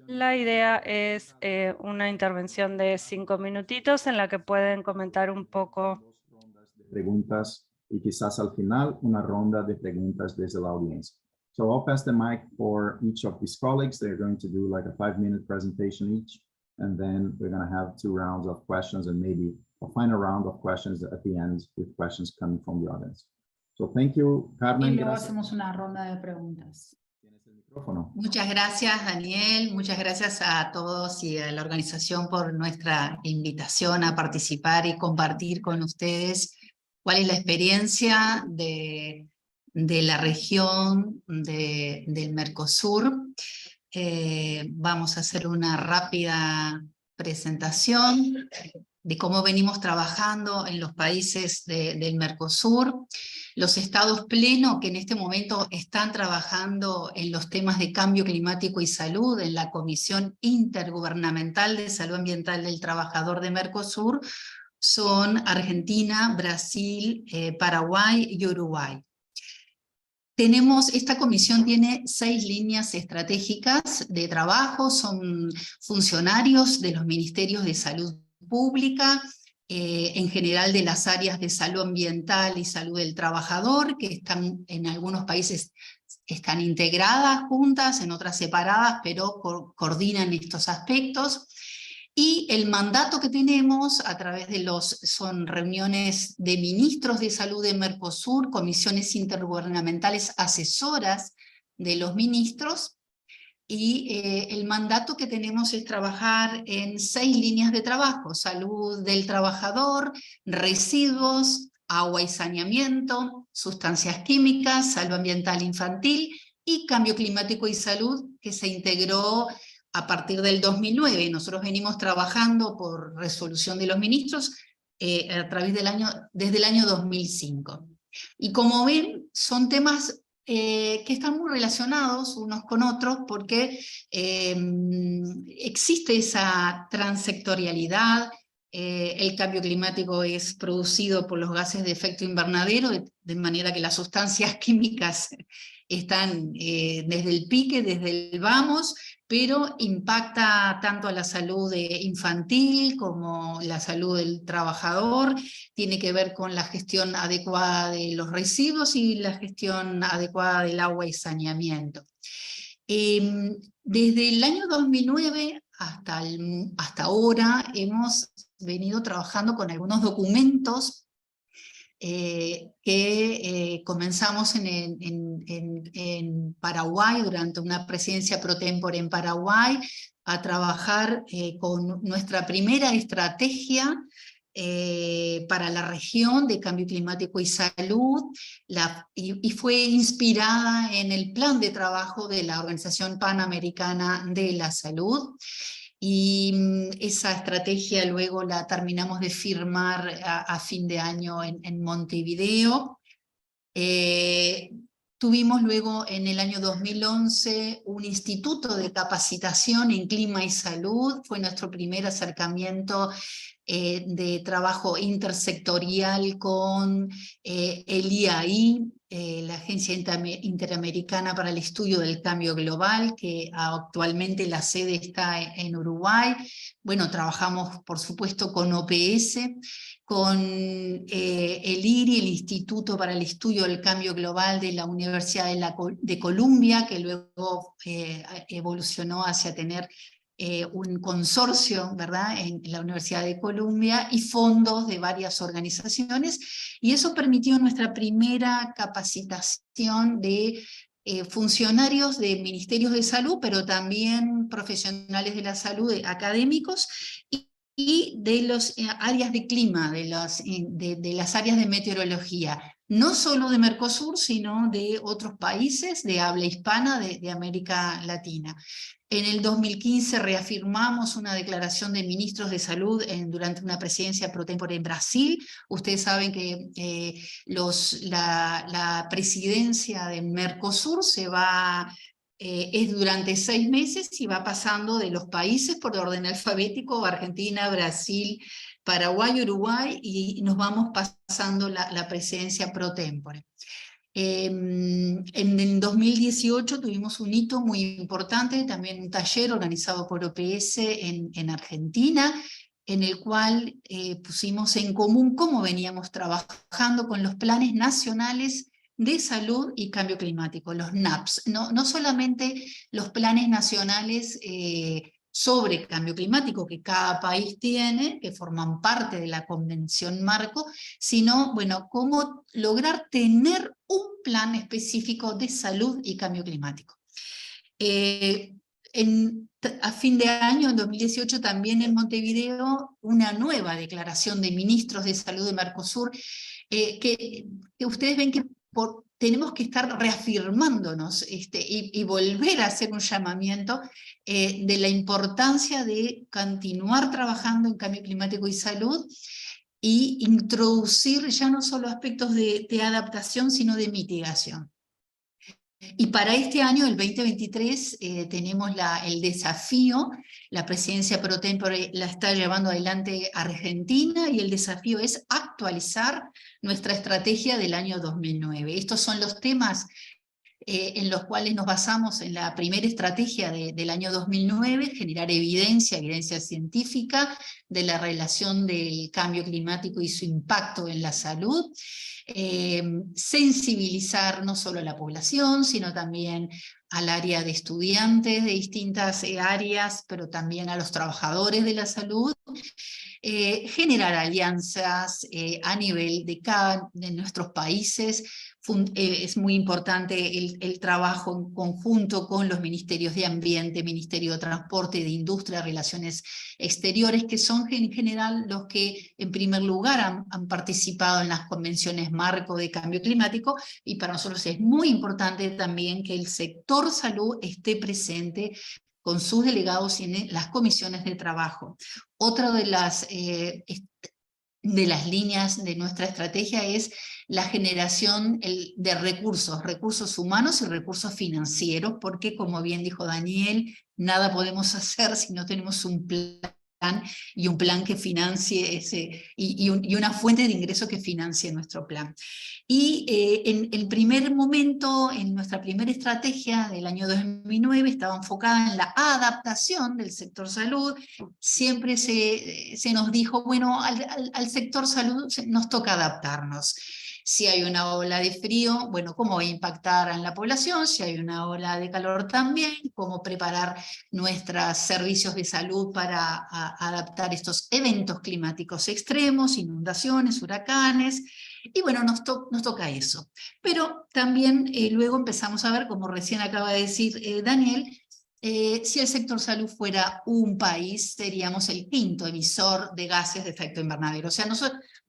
La idea es una intervención de 5 minutitos en la que pueden comentar un poco. Preguntas y quizás al final una ronda de preguntas desde la audiencia. So I'll pass the mic for each of these colleagues. They're going to do like a 5-minute presentation each, and then we're going to have 2 rounds of questions and maybe a final round of questions at the end with questions coming from the audience. So thank you, Carmen. Y luego hacemos una ronda de preguntas. Muchas gracias, Daniel. Muchas gracias a todos y a la organización por nuestra invitación a participar y compartir con ustedes cuál es la experiencia de la región del Mercosur. Vamos a hacer una rápida presentación. de cómo venimos trabajando en los países del Mercosur. Los estados pleno que en este momento están trabajando en los temas de cambio climático y salud en la Comisión Intergubernamental de Salud Ambiental del Trabajador de Mercosur son Argentina, Brasil, Paraguay y Uruguay. Esta comisión tiene 6 líneas estratégicas de trabajo, son funcionarios de los ministerios de salud pública, en general de las áreas de salud ambiental y salud del trabajador, que están en algunos países están integradas juntas, en otras separadas, pero coordinan estos aspectos. Y el mandato que tenemos a través de son reuniones de ministros de salud de Mercosur, comisiones intergubernamentales asesoras de los ministros, y el mandato que tenemos es trabajar en 6 líneas de trabajo: salud del trabajador, residuos, agua y saneamiento, sustancias químicas, salud ambiental infantil y cambio climático y salud, que se integró a partir del 2009. Nosotros venimos trabajando por resolución de los ministros desde el año 2005. Y como ven, son temas que están muy relacionados unos con otros, porque existe esa transectorialidad. El cambio climático es producido por los gases de efecto invernadero, de manera que las sustancias químicas están desde el pique, desde el vamos, pero impacta tanto a la salud infantil como la salud del trabajador. Tiene que ver con la gestión adecuada de los residuos y la gestión adecuada del agua y saneamiento. Desde el año 2009 hasta ahora hemos venido trabajando con algunos documentos que comenzamos en Paraguay, durante una presidencia pro tempore en Paraguay, a trabajar con nuestra primera estrategia para la región de cambio climático y salud, y fue inspirada en el plan de trabajo de la Organización Panamericana de la Salud. Y esa estrategia luego la terminamos de firmar a fin de año en Montevideo. Tuvimos luego en el año 2011 un instituto de capacitación en clima y salud. Fue nuestro primer acercamiento de trabajo intersectorial con el IAI, la Agencia Interamericana para el Estudio del Cambio Global, que actualmente la sede está en Uruguay. Bueno, trabajamos por supuesto con OPS, con el IRI, el Instituto para el Estudio del Cambio Global de la Universidad de Columbia, que luego evolucionó hacia tener un consorcio, ¿verdad?, en la Universidad de Columbia, y fondos de varias organizaciones, y eso permitió nuestra primera capacitación de funcionarios de ministerios de salud, pero también profesionales de la salud, académicos, y de las áreas de clima, de las áreas de meteorología, no solo de Mercosur, sino de otros países de habla hispana de América Latina. En el 2015 reafirmamos una declaración de ministros de salud durante una presidencia pro tempore en Brasil. Ustedes saben que la presidencia de Mercosur es durante 6 meses y va pasando de los países por orden alfabético: Argentina, Brasil, Paraguay, Uruguay, y nos vamos pasando la presidencia pro tempore. En el 2018 tuvimos un hito muy importante, también un taller organizado por OPS en Argentina, en el cual pusimos en común cómo veníamos trabajando con los planes nacionales de salud y cambio climático, los NAPS, no solamente los planes nacionales sobre cambio climático que cada país tiene, que forman parte de la Convención Marco, sino, bueno, cómo lograr tener un plan específico de salud y cambio climático. A fin de año, en 2018, también en Montevideo, una nueva declaración de ministros de salud de Mercosur, que ustedes ven que tenemos que estar reafirmándonos y volver a hacer un llamamiento de la importancia de continuar trabajando en cambio climático y salud, y introducir ya no solo aspectos de adaptación, sino de mitigación. Y para este año, el 2023, tenemos el desafío, la presidencia pro tempore la está llevando adelante Argentina, y el desafío es actualizar nuestra estrategia del año 2009. Estos son los temas en los cuales nos basamos en la primera estrategia del año 2009, generar evidencia científica de la relación del cambio climático y su impacto en la salud, sensibilizar no solo a la población, sino también al área de estudiantes de distintas áreas, pero también a los trabajadores de la salud, generar alianzas a nivel de nuestros países. Es muy importante el trabajo en conjunto con los ministerios de Ambiente, Ministerio de Transporte, de Industria, Relaciones Exteriores, que son en general los que en primer lugar han participado en las convenciones marco de cambio climático, y para nosotros es muy importante también que el sector salud esté presente con sus delegados en las comisiones de trabajo. Otra de las líneas de nuestra estrategia es la generación de recursos humanos y recursos financieros, porque como bien dijo Daniel, nada podemos hacer si no tenemos un plan, y un plan que financie y una fuente de ingreso que financie nuestro plan. Y en el primer momento, en nuestra primera estrategia del año 2009, estaba enfocada en la adaptación del sector salud. Siempre se nos dijo, bueno, al sector salud nos toca adaptarnos. Si hay una ola de frío, bueno, ¿cómo va a impactar en la población? Si hay una ola de calor también, ¿cómo preparar nuestros servicios de salud para adaptar estos eventos climáticos extremos, inundaciones, huracanes? Y bueno, nos toca eso. Pero también luego empezamos a ver, como recién acaba de decir Daniel, si el sector salud fuera un país, seríamos el quinto emisor de gases de efecto invernadero. O sea,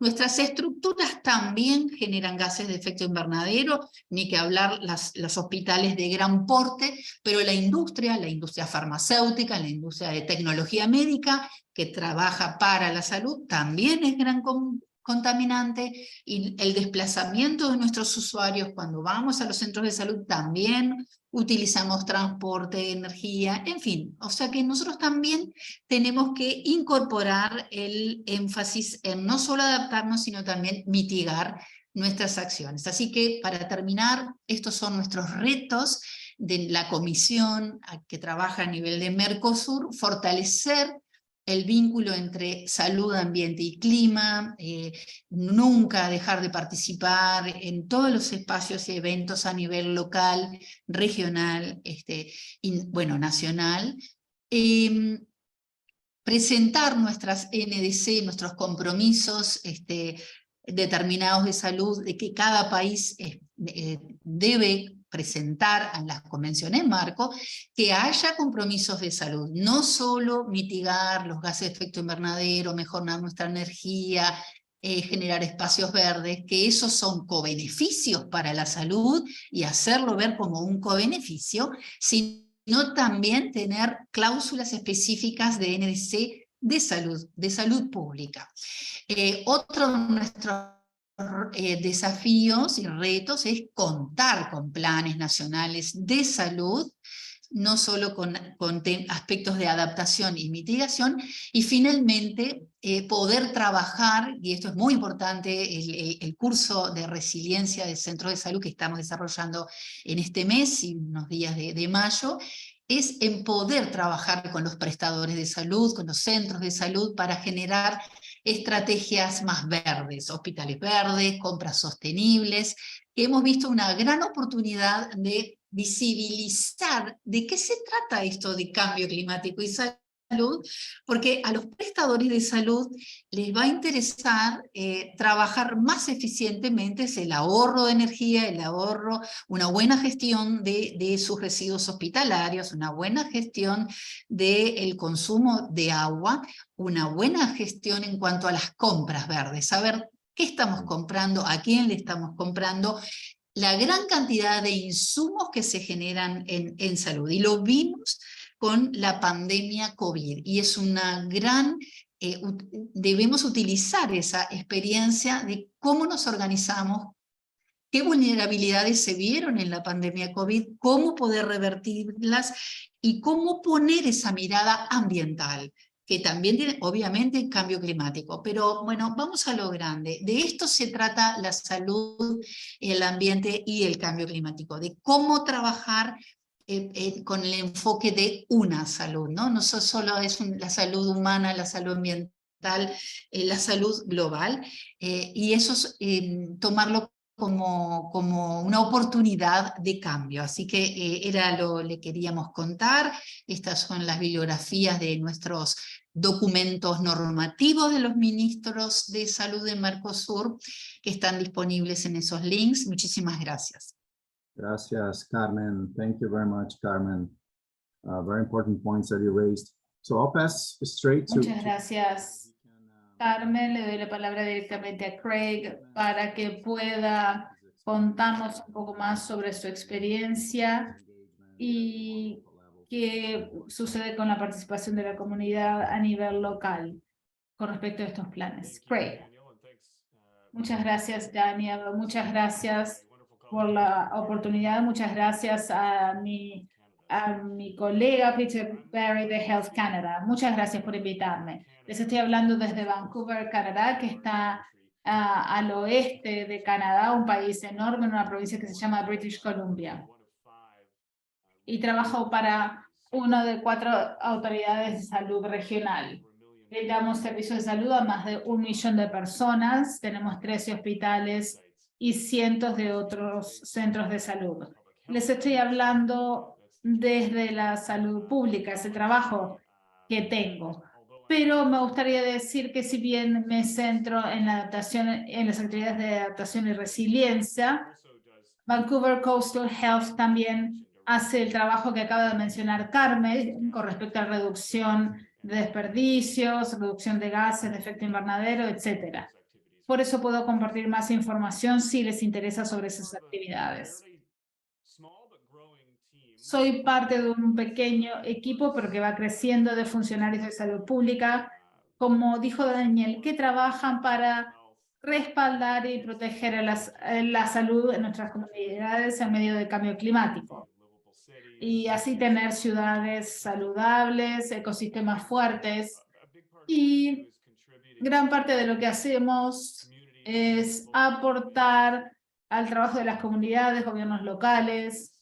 nuestras estructuras también generan gases de efecto invernadero, ni que hablar los hospitales de gran porte, pero la industria farmacéutica, la industria de tecnología médica, que trabaja para la salud, también es gran contaminante, y el desplazamiento de nuestros usuarios cuando vamos a los centros de salud también utilizamos transporte, energía, en fin. O sea que nosotros también tenemos que incorporar el énfasis en no solo adaptarnos, sino también mitigar nuestras acciones. Así que para terminar, estos son nuestros retos de la comisión que trabaja a nivel de Mercosur: fortalecer el vínculo entre salud, ambiente y clima, nunca dejar de participar en todos los espacios y eventos a nivel local, regional, nacional, presentar nuestras NDC, nuestros compromisos determinados de salud, de que cada país debe presentar en las convenciones marco, que haya compromisos de salud, no solo mitigar los gases de efecto invernadero, mejorar nuestra energía, generar espacios verdes, que esos son cobeneficios para la salud, y hacerlo ver como un cobeneficio, sino también tener cláusulas específicas de NDC de salud pública. Otro de nuestros desafíos y retos es contar con planes nacionales de salud, no solo con aspectos de adaptación y mitigación, y finalmente poder trabajar, y esto es muy importante, el curso de resiliencia del Centro de Salud que estamos desarrollando en este mes y unos días de mayo, es en poder trabajar con los prestadores de salud, con los centros de salud, para generar estrategias más verdes, hospitales verdes, compras sostenibles. Hemos visto una gran oportunidad de visibilizar de qué se trata esto de cambio climático y salud, porque a los prestadores de salud les va a interesar trabajar más eficientemente el ahorro de energía, una buena gestión de sus residuos hospitalarios, una buena gestión del consumo de agua, una buena gestión en cuanto a las compras verdes, saber qué estamos comprando, a quién le estamos comprando, la gran cantidad de insumos que se generan en salud. Y lo vimos con la pandemia COVID. Y es una gran... debemos utilizar esa experiencia de cómo nos organizamos, qué vulnerabilidades se vieron en la pandemia COVID, cómo poder revertirlas y cómo poner esa mirada ambiental, que también tiene, obviamente, cambio climático. Pero bueno, vamos a lo grande. De esto se trata la salud, el ambiente y el cambio climático, de cómo trabajar con el enfoque de una salud, ¿no? No solo es la salud humana, la salud ambiental, la salud global, y eso es tomarlo como una oportunidad de cambio. Así que le queríamos contar. Estas son las bibliografías de nuestros documentos normativos de los ministros de salud de Mercosur, que están disponibles en esos links. Muchísimas gracias. Gracias, Carmen. Thank you very much, Carmen. Very important points that you raised. So I'll pass straight to... Muchas gracias, Carmen. Le doy la palabra directamente a Craig para que pueda contarnos un poco más sobre su experiencia y qué sucede con la participación de la comunidad a nivel local con respecto a estos planes. Craig. Muchas gracias, Daniel. Muchas gracias por la oportunidad. Muchas gracias a mi colega Peter Barry de Health Canada. Muchas gracias por invitarme. Les estoy hablando desde Vancouver, Canadá, que está al oeste de Canadá, un país enorme en una provincia que se llama British Columbia. Y trabajo para una de 4 autoridades de salud regional. Brindamos servicios de salud a más de 1 millón de personas. Tenemos 13 hospitales y cientos de otros centros de salud. Les estoy hablando desde la salud pública, ese trabajo que tengo. Pero me gustaría decir que si bien me centro en la adaptación, en las actividades de adaptación y resiliencia, Vancouver Coastal Health también hace el trabajo que acaba de mencionar Carmen con respecto a reducción de desperdicios, reducción de gases de efecto invernadero, etc. Por eso puedo compartir más información si les interesa sobre esas actividades. Soy parte de un pequeño equipo, pero que va creciendo, de funcionarios de salud pública, como dijo Daniel, que trabajan para respaldar y proteger a la salud en nuestras comunidades en medio del cambio climático. Y así tener ciudades saludables, ecosistemas fuertes. Y gran parte de lo que hacemos es aportar al trabajo de las comunidades, gobiernos locales,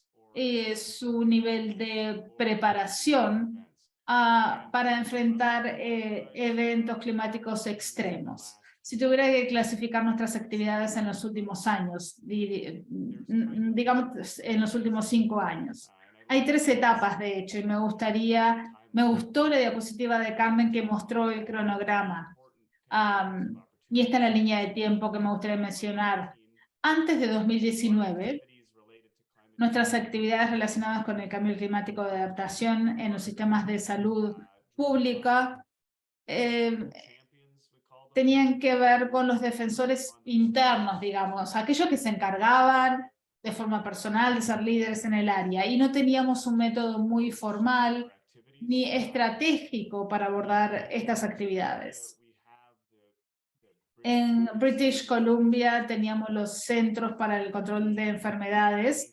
su nivel de preparación para enfrentar eventos climáticos extremos. Si tuviera que clasificar nuestras actividades en los últimos años, digamos en los últimos 5 años, hay 3 etapas, de hecho, y me gustó la diapositiva de Carmen que mostró el cronograma. Y esta es la línea de tiempo que me gustaría mencionar. Antes de 2019, nuestras actividades relacionadas con el cambio climático de adaptación en los sistemas de salud pública tenían que ver con los defensores internos, digamos, aquellos que se encargaban de forma personal de ser líderes en el área, y no teníamos un método muy formal ni estratégico para abordar estas actividades. En British Columbia teníamos los Centros para el Control de Enfermedades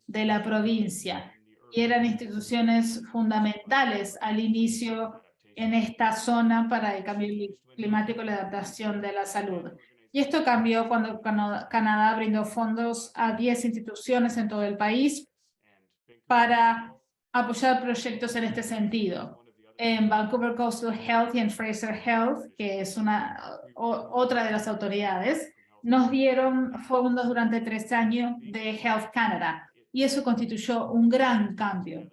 de la provincia, y eran instituciones fundamentales al inicio en esta zona para el cambio climático y la adaptación de la salud. Y esto cambió cuando Canadá brindó fondos a 10 instituciones en todo el país para apoyar proyectos en este sentido. En Vancouver Coastal Health y en Fraser Health, que es otra de las autoridades, nos dieron fondos durante 3 años de Health Canada, y eso constituyó un gran cambio.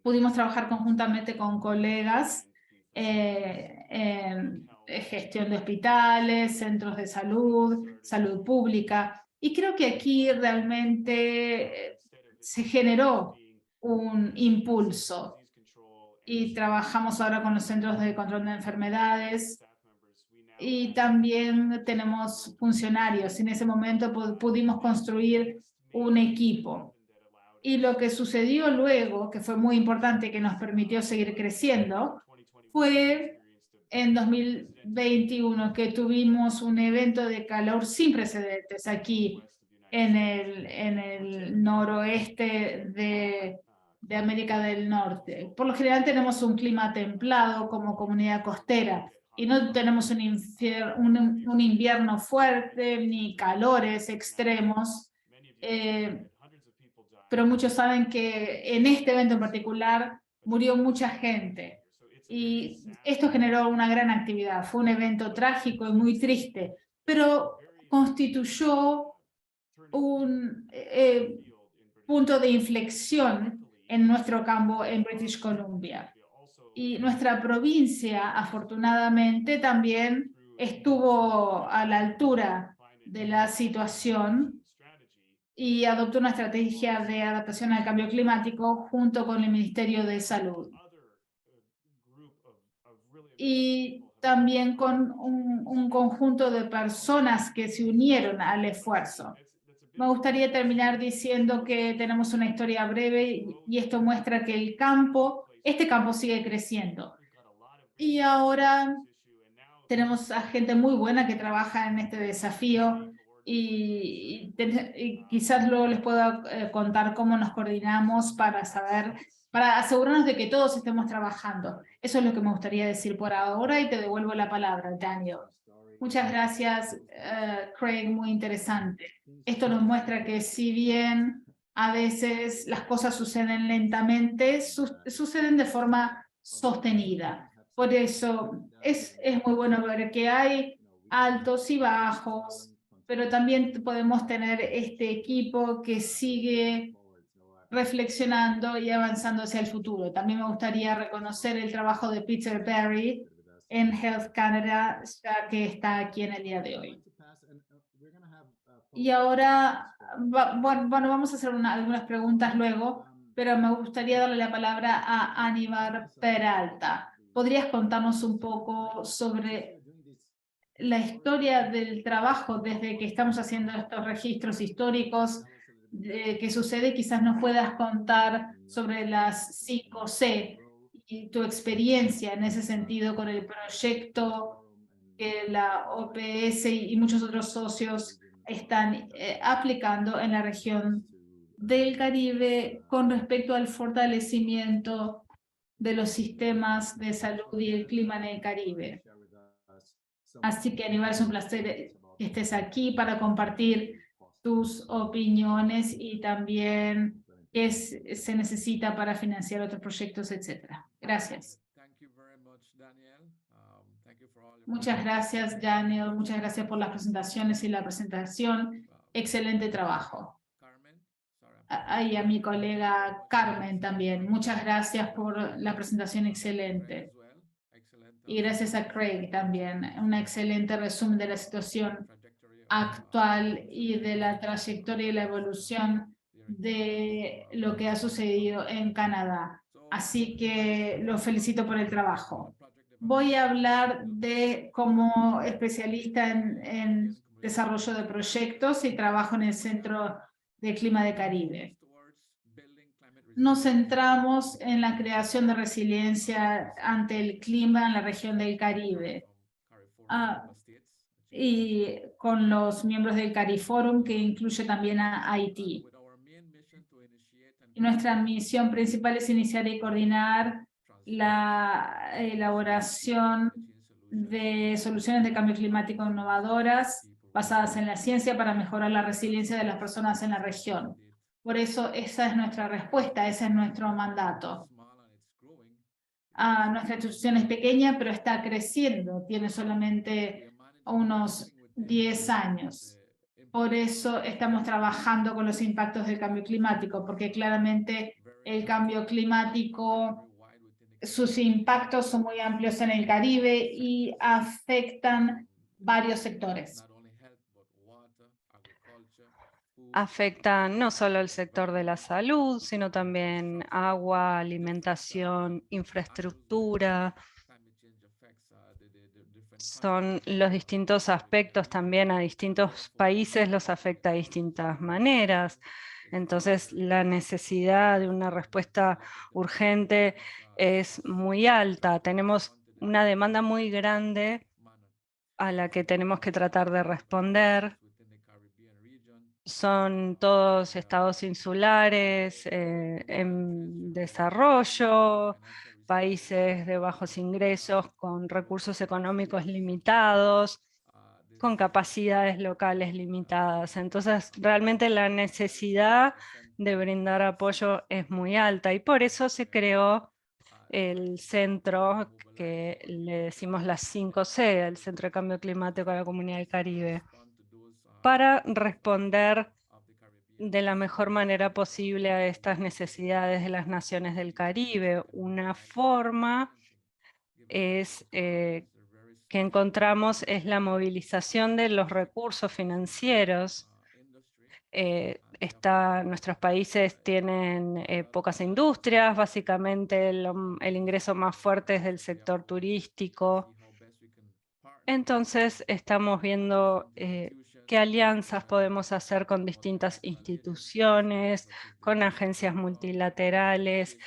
Pudimos trabajar conjuntamente con colegas en gestión de hospitales, centros de salud, salud pública, y creo que aquí realmente se generó un impulso. Y trabajamos ahora con los centros de control de enfermedades y también tenemos funcionarios. En ese momento pudimos construir un equipo. Y lo que sucedió luego, que fue muy importante, que nos permitió seguir creciendo, fue en 2021 que tuvimos un evento de calor sin precedentes aquí en el noroeste de América del Norte. Por lo general tenemos un clima templado como comunidad costera y no tenemos un invierno fuerte ni calores extremos. Pero muchos saben que en este evento en particular murió mucha gente. Y esto generó una gran actividad. Fue un evento trágico y muy triste, pero constituyó un punto de inflexión en nuestro campo en British Columbia. Y nuestra provincia, afortunadamente, también estuvo a la altura de la situación y adoptó una estrategia de adaptación al cambio climático junto con el Ministerio de Salud. Y también con un conjunto de personas que se unieron al esfuerzo. Me gustaría terminar diciendo que tenemos una historia breve y esto muestra que este campo sigue creciendo. Y ahora tenemos a gente muy buena que trabaja en este desafío y quizás luego les pueda contar cómo nos coordinamos para asegurarnos de que todos estemos trabajando. Eso es lo que me gustaría decir por ahora y te devuelvo la palabra, Daniel. Muchas gracias, Craig, muy interesante. Esto nos muestra que si bien a veces las cosas suceden lentamente, suceden de forma sostenida. Por eso es muy bueno ver que hay altos y bajos, pero también podemos tener este equipo que sigue reflexionando y avanzando hacia el futuro. También me gustaría reconocer el trabajo de Peter Barry en Health Canada, ya que está aquí en el día de hoy. Y ahora, bueno, vamos a hacer algunas preguntas luego, pero me gustaría darle la palabra a Aníbal Peralta. ¿Podrías contarnos un poco sobre la historia del trabajo desde que estamos haciendo estos registros históricos? ¿Qué sucede? Quizás nos puedas contar sobre las 5C y tu experiencia en ese sentido con el proyecto que la OPS y muchos otros socios están aplicando en la región del Caribe con respecto al fortalecimiento de los sistemas de salud y el clima en el Caribe. Así que, Aníbal, es un placer que estés aquí para compartir tus opiniones y también qué se necesita para financiar otros proyectos, etcétera. Gracias. Muchas gracias, Daniel. Muchas gracias por las presentaciones y la presentación. Excelente trabajo. Y a mi colega Carmen también. Muchas gracias por la presentación excelente. Y gracias a Craig también. Un excelente resumen de la situación actual y de la trayectoria y la evolución de lo que ha sucedido en Canadá. Así que los felicito por el trabajo. Voy a hablar como especialista en desarrollo de proyectos y trabajo en el Centro de Clima de Caribe. Nos centramos en la creación de resiliencia ante el clima en la región del Caribe. Y con los miembros del CARIFORUM, que incluye también a Haití. Y nuestra misión principal es iniciar y coordinar la elaboración de soluciones de cambio climático innovadoras basadas en la ciencia para mejorar la resiliencia de las personas en la región. Por eso esa es nuestra respuesta, ese es nuestro mandato. Nuestra institución es pequeña, pero está creciendo, tiene solamente unos 10 años. Por eso estamos trabajando con los impactos del cambio climático, porque claramente el cambio climático, sus impactos son muy amplios en el Caribe y afectan varios sectores. Afectan no solo el sector de la salud, sino también agua, alimentación, infraestructura. son los distintos aspectos también a distintos países, los afecta de distintas maneras. Entonces, la necesidad de una respuesta urgente es muy alta. Tenemos una demanda muy grande a la que tenemos que tratar de responder. Son todos estados insulares, en desarrollo, países de bajos ingresos con recursos económicos limitados, con capacidades locales limitadas. Entonces, realmente la necesidad de brindar apoyo es muy alta y por eso se creó el centro que le decimos las 5C, el Centro de Cambio Climático de la Comunidad del Caribe, para responder de la mejor manera posible a estas necesidades de las naciones del Caribe. Una forma es que encontramos es la movilización de los recursos financieros. Nuestros países tienen pocas industrias, básicamente el ingreso más fuerte es del sector turístico. Entonces estamos viendo qué alianzas podemos hacer con distintas instituciones, con agencias multilaterales,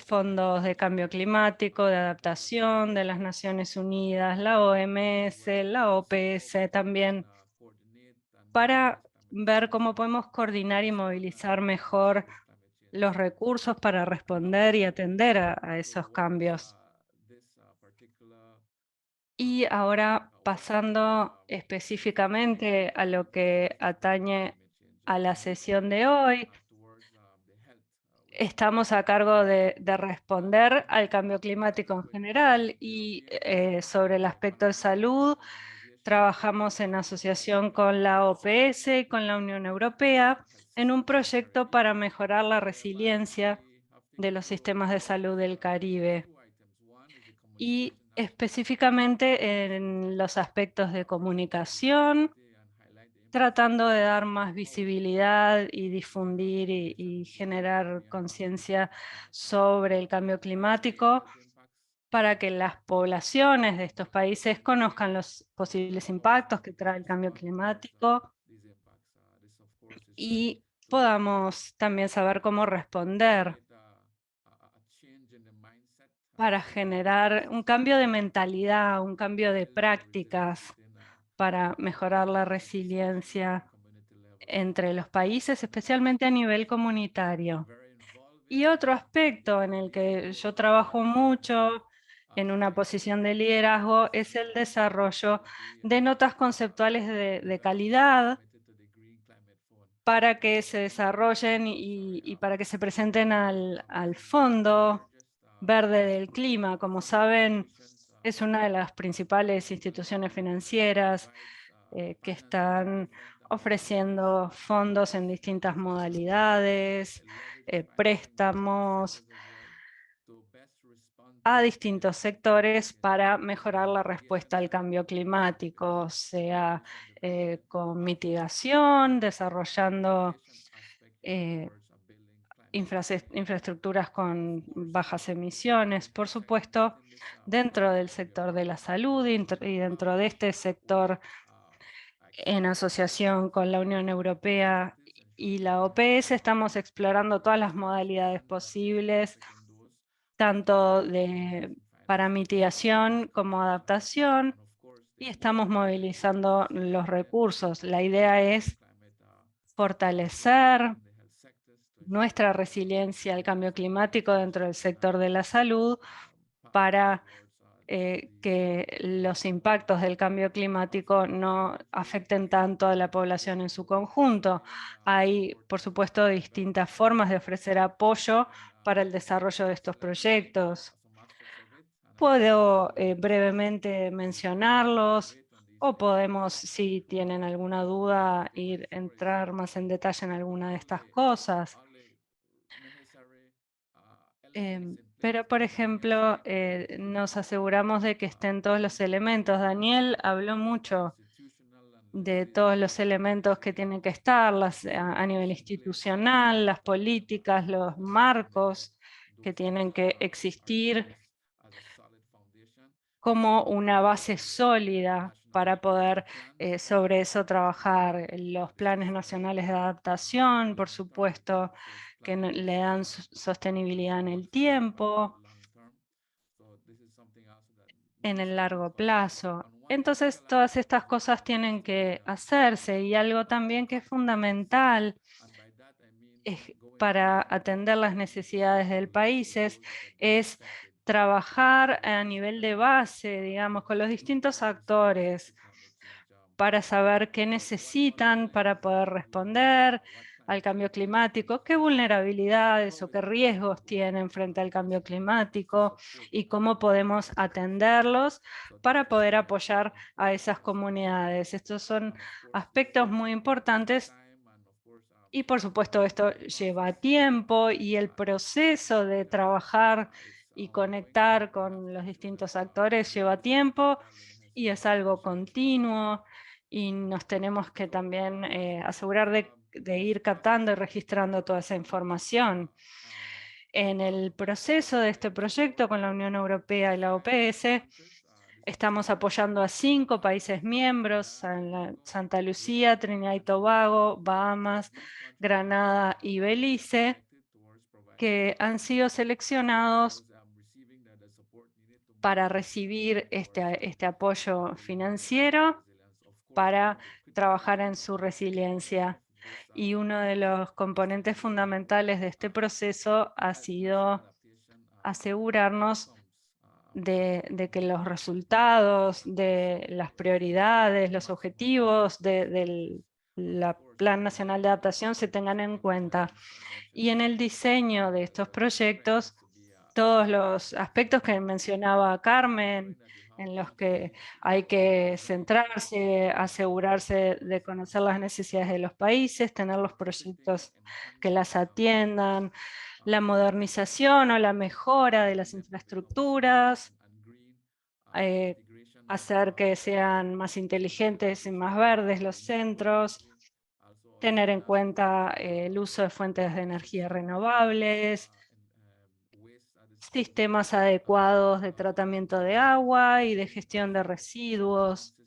fondos de cambio climático, de adaptación de las Naciones Unidas, la OMS, la OPS también, para ver cómo podemos coordinar y movilizar mejor los recursos para responder y atender a esos cambios. Y ahora pasando específicamente a lo que atañe a la sesión de hoy, estamos a cargo de responder al cambio climático en general y sobre el aspecto de salud, trabajamos en asociación con la OPS y con la Unión Europea en un proyecto para mejorar la resiliencia de los sistemas de salud del Caribe. Y específicamente en los aspectos de comunicación, tratando de dar más visibilidad y difundir y generar conciencia sobre el cambio climático para que las poblaciones de estos países conozcan los posibles impactos que trae el cambio climático y podamos también saber cómo responder para generar un cambio de mentalidad, un cambio de prácticas para mejorar la resiliencia entre los países, especialmente a nivel comunitario. Y otro aspecto en el que yo trabajo mucho en una posición de liderazgo es el desarrollo de notas conceptuales de calidad para que se desarrollen y para que se presenten al Fondo Verde del Clima. Como saben, es una de las principales instituciones financieras que están ofreciendo fondos en distintas modalidades, préstamos a distintos sectores para mejorar la respuesta al cambio climático, sea con mitigación, desarrollando infraestructuras con bajas emisiones, por supuesto, dentro del sector de la salud y dentro de este sector en asociación con la Unión Europea y la OPS estamos explorando todas las modalidades posibles, tanto para mitigación como adaptación, y estamos movilizando los recursos. La idea es fortalecer nuestra resiliencia al cambio climático dentro del sector de la salud para que los impactos del cambio climático no afecten tanto a la población en su conjunto. Hay, por supuesto, distintas formas de ofrecer apoyo para el desarrollo de estos proyectos. Puedo brevemente mencionarlos o podemos, si tienen alguna duda, entrar más en detalle en alguna de estas cosas. Pero, por ejemplo, nos aseguramos de que estén todos los elementos. Daniel habló mucho de todos los elementos que tienen que estar a nivel institucional, las políticas, los marcos que tienen que existir como una base sólida para poder sobre eso trabajar. Los planes nacionales de adaptación, por supuesto, que le dan sostenibilidad en el tiempo, en el largo plazo. Entonces, todas estas cosas tienen que hacerse, y algo también que es fundamental para atender las necesidades del país es trabajar a nivel de base, digamos, con los distintos actores para saber qué necesitan para poder responder al cambio climático, qué vulnerabilidades o qué riesgos tienen frente al cambio climático y cómo podemos atenderlos para poder apoyar a esas comunidades. Estos son aspectos muy importantes y, por supuesto, esto lleva tiempo, y el proceso de trabajar y conectar con los distintos actores lleva tiempo y es algo continuo, y nos tenemos que también asegurar de ir captando y registrando toda esa información. En el proceso de este proyecto con la Unión Europea y la OPS, estamos apoyando a 5 países miembros: Santa Lucía, Trinidad y Tobago, Bahamas, Granada y Belice, que han sido seleccionados para recibir este apoyo financiero para trabajar en su resiliencia. Y uno de los componentes fundamentales de este proceso ha sido asegurarnos de que los resultados, de las prioridades, los objetivos del Plan Nacional de Adaptación se tengan en cuenta. Y en el diseño de estos proyectos, todos los aspectos que mencionaba Carmen, en los que hay que centrarse, asegurarse de conocer las necesidades de los países, tener los proyectos que las atiendan, la modernización o la mejora de las infraestructuras, hacer que sean más inteligentes y más verdes los centros, tener en cuenta el uso de fuentes de energía renovables, sistemas adecuados de tratamiento de agua y de gestión de residuos,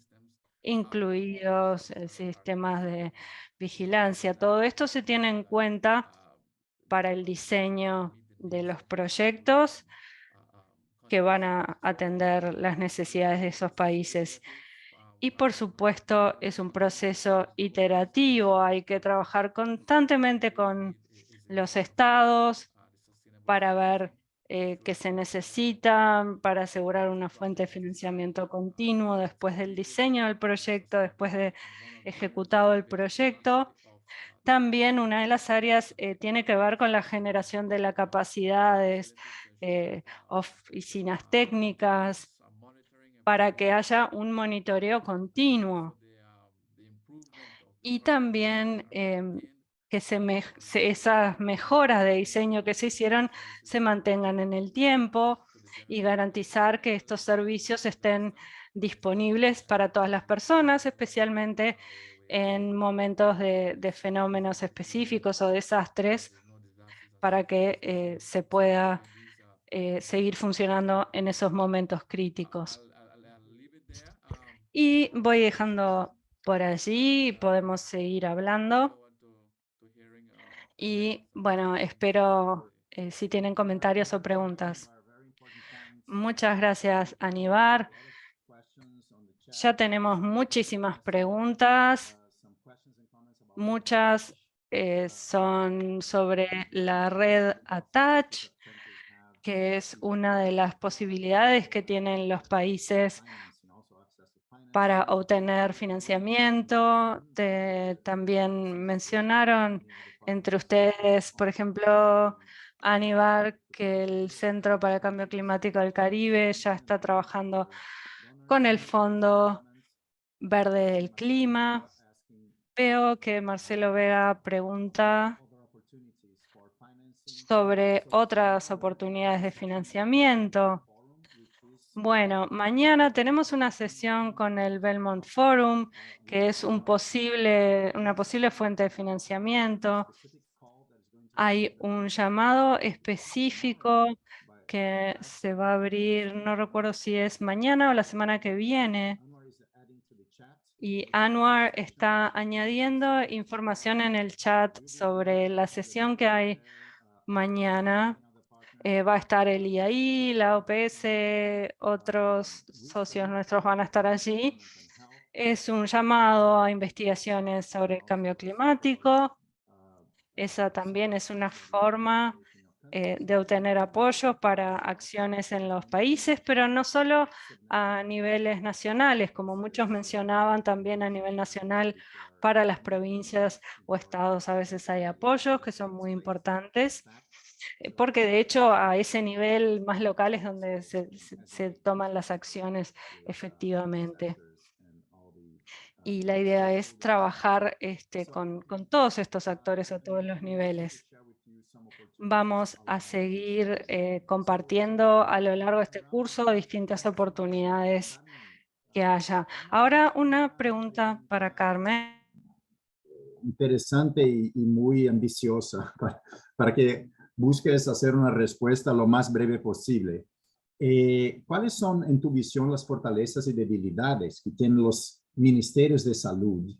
incluidos sistemas de vigilancia. Todo esto se tiene en cuenta para el diseño de los proyectos que van a atender las necesidades de esos países. Y, por supuesto, es un proceso iterativo. Hay que trabajar constantemente con los estados para ver qué se necesita, para asegurar una fuente de financiamiento continuo después del diseño del proyecto, después de ejecutado el proyecto. También una de las áreas tiene que ver con la generación de las capacidades, oficinas técnicas, para que haya un monitoreo continuo. Y también que esas mejoras de diseño que se hicieron se mantengan en el tiempo, y garantizar que estos servicios estén disponibles para todas las personas, especialmente en momentos de fenómenos específicos o desastres, para que se pueda seguir funcionando en esos momentos críticos. Y voy dejando por allí, podemos seguir hablando. Y bueno, espero si tienen comentarios o preguntas. Muchas gracias, Aníbar. Ya tenemos muchísimas preguntas. Muchas son sobre la red Attach, que es una de las posibilidades que tienen los países para obtener financiamiento. También mencionaron entre ustedes, por ejemplo, Aníbar, que el Centro para el Cambio Climático del Caribe ya está trabajando con el Fondo Verde del Clima. Veo que Marcelo Vega pregunta sobre otras oportunidades de financiamiento. Bueno, mañana tenemos una sesión con el Belmont Forum, que es una posible fuente de financiamiento. Hay un llamado específico que se va a abrir, no recuerdo si es mañana o la semana que viene. Y Anwar está añadiendo información en el chat sobre la sesión que hay mañana. Va a estar el IAI, la OPS, otros socios nuestros van a estar allí. Es un llamado a investigaciones sobre el cambio climático. Esa también es una forma de obtener apoyo para acciones en los países, pero no solo a niveles nacionales, como muchos mencionaban, también a nivel nacional para las provincias o estados a veces hay apoyos que son muy importantes, porque de hecho a ese nivel más local es donde se toman las acciones efectivamente. Y la idea es trabajar con todos estos actores a todos los niveles. Vamos a seguir compartiendo a lo largo de este curso distintas oportunidades que haya. Ahora una pregunta para Carmen. Interesante y muy ambiciosa para que busques hacer una respuesta lo más breve posible. ¿Cuáles son, en tu visión, las fortalezas y debilidades que tienen los ministerios de salud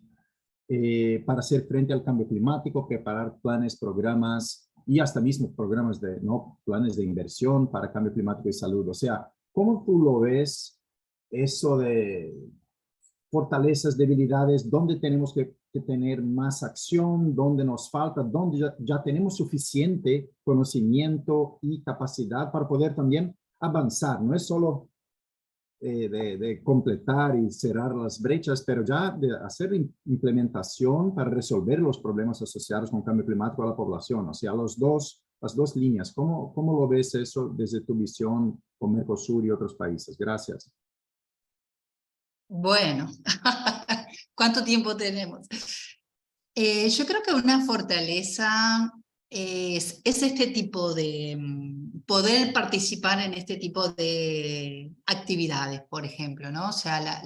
para hacer frente al cambio climático, preparar planes, programas y hasta mismo programas planes de inversión para cambio climático y salud? O sea, ¿cómo tú lo ves eso de fortalezas, debilidades, dónde tenemos que tener más acción, dónde nos falta, dónde ya tenemos suficiente conocimiento y capacidad para poder también avanzar? No es solo de completar y cerrar las brechas, pero ya de hacer implementación para resolver los problemas asociados con cambio climático a la población. O sea, las dos líneas. ¿Cómo lo ves eso desde tu visión con Mercosur y otros países? Gracias. Bueno, ¿cuánto tiempo tenemos? Yo creo que una fortaleza es este tipo de poder participar en este tipo de actividades, por ejemplo, ¿no? O sea,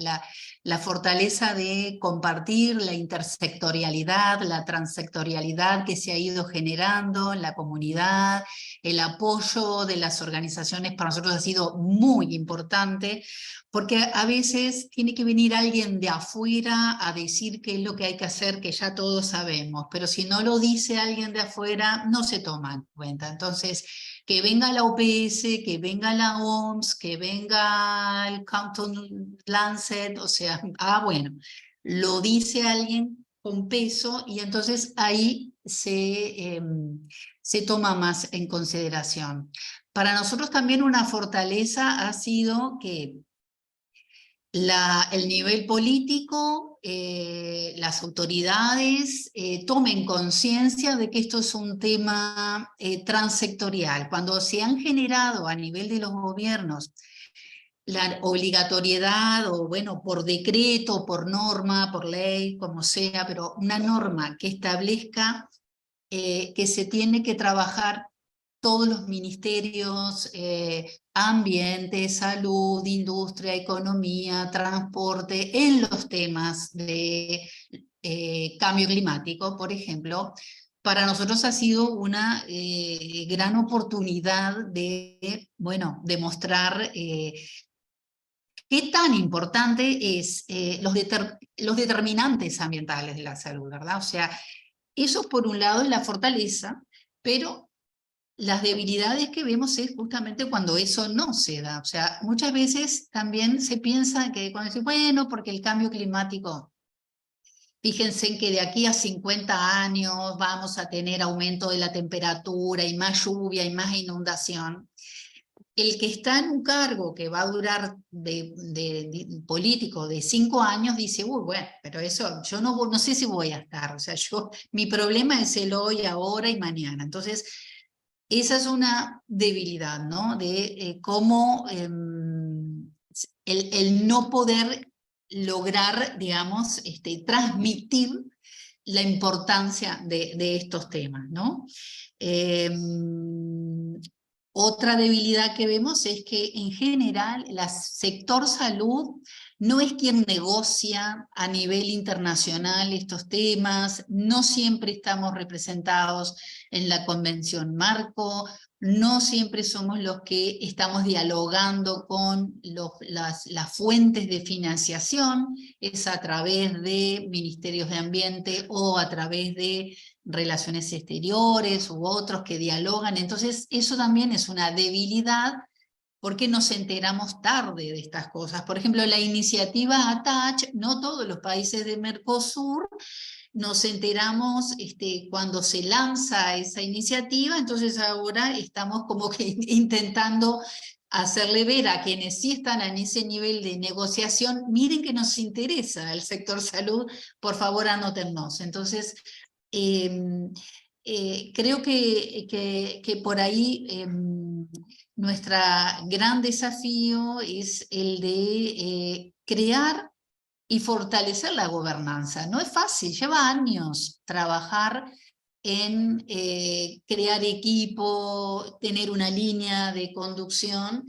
la fortaleza de compartir la intersectorialidad, la transsectorialidad que se ha ido generando en la comunidad, el apoyo de las organizaciones para nosotros ha sido muy importante, porque a veces tiene que venir alguien de afuera a decir qué es lo que hay que hacer, que ya todos sabemos, pero si no lo dice alguien de afuera, no se toma en cuenta. Entonces, que venga la OPS, que venga la OMS, que venga el Canton Lancet, o sea, bueno, lo dice alguien con peso y entonces ahí se toma más en consideración. Para nosotros también una fortaleza ha sido que el nivel político, las autoridades tomen conciencia de que esto es un tema transsectorial. Cuando se han generado a nivel de los gobiernos la obligatoriedad, o bueno, por decreto, por norma, por ley, como sea, pero una norma que establezca que se tiene que trabajar todos los ministerios, ambiente, salud, industria, economía, transporte, en los temas de cambio climático, por ejemplo, para nosotros ha sido una gran oportunidad de, bueno, demostrar qué tan importante es los determinantes ambientales de la salud, ¿verdad? O sea, eso por un lado es la fortaleza, pero las debilidades que vemos es justamente cuando eso no se da. O sea, muchas veces también se piensa que cuando se dice, bueno, porque el cambio climático, fíjense que de aquí a 50 años vamos a tener aumento de la temperatura y más lluvia y más inundación. El que está en un cargo que va a durar de político de 5 años dice, uy, bueno, pero eso yo no sé si voy a estar. O sea, mi problema es el hoy, ahora y mañana. Entonces, esa es una debilidad, ¿no? De cómo el no poder lograr, digamos, transmitir la importancia de estos temas, ¿no? Otra debilidad que vemos es que en general el sector salud no es quien negocia a nivel internacional estos temas, no siempre estamos representados en la Convención Marco, no siempre somos los que estamos dialogando con las fuentes de financiación, es a través de ministerios de ambiente o a través de relaciones exteriores u otros que dialogan. Entonces eso también es una debilidad porque nos enteramos tarde de estas cosas. Por ejemplo, la iniciativa ATACH, no todos los países de Mercosur nos enteramos cuando se lanza esa iniciativa, entonces ahora estamos como que intentando hacerle ver a quienes sí están en ese nivel de negociación, miren que nos interesa el sector salud, por favor anótennos. Entonces, creo que por ahí nuestro gran desafío es el de crear y fortalecer la gobernanza. No es fácil, lleva años trabajar en crear equipo, tener una línea de conducción,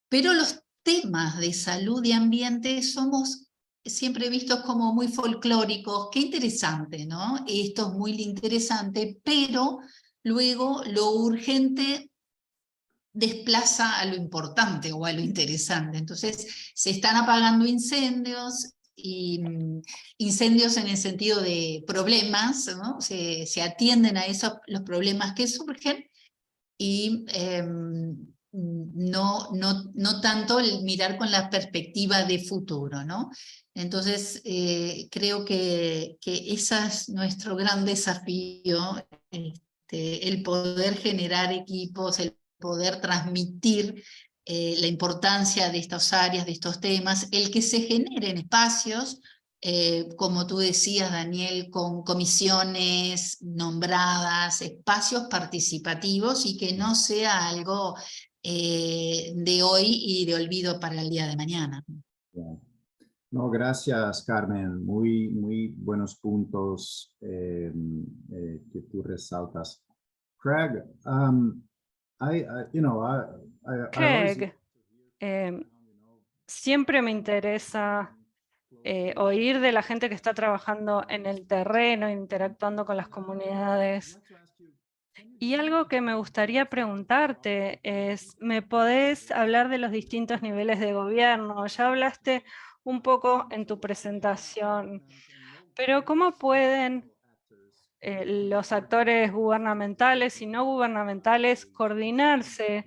pero los temas de salud y ambiente somos siempre vistos como muy folclóricos. Qué interesante, ¿no? Esto es muy interesante, pero luego lo urgente desplaza a lo importante o a lo interesante. Entonces se están apagando incendios, y incendios en el sentido de problemas, ¿no? Se atienden a esos los problemas que surgen y no tanto el mirar con la perspectiva de futuro, ¿no? Entonces creo que ese es nuestro gran desafío, el poder generar equipos, el poder transmitir la importancia de estas áreas, de estos temas, el que se generen espacios, como tú decías, Daniel, con comisiones nombradas, espacios participativos y que no sea algo de hoy y de olvido para el día de mañana. No, gracias, Carmen. Muy buenos puntos que tú resaltas. Craig, Craig, siempre me interesa oír de la gente que está trabajando en el terreno, interactuando con las comunidades. Y algo que me gustaría preguntarte es, ¿me podés hablar de los distintos niveles de gobierno? Ya hablaste un poco en tu presentación, pero ¿cómo pueden los actores gubernamentales y no gubernamentales coordinarse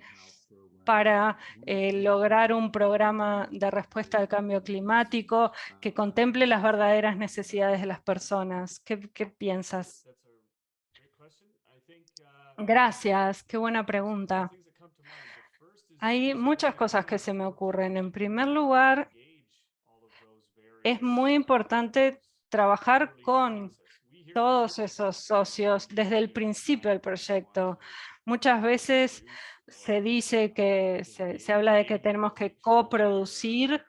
para lograr un programa de respuesta al cambio climático que contemple las verdaderas necesidades de las personas? ¿Qué piensas? Gracias, qué buena pregunta. Hay muchas cosas que se me ocurren. En primer lugar, es muy importante trabajar con todos esos socios desde el principio del proyecto. Muchas veces se dice que se habla de que tenemos que coproducir,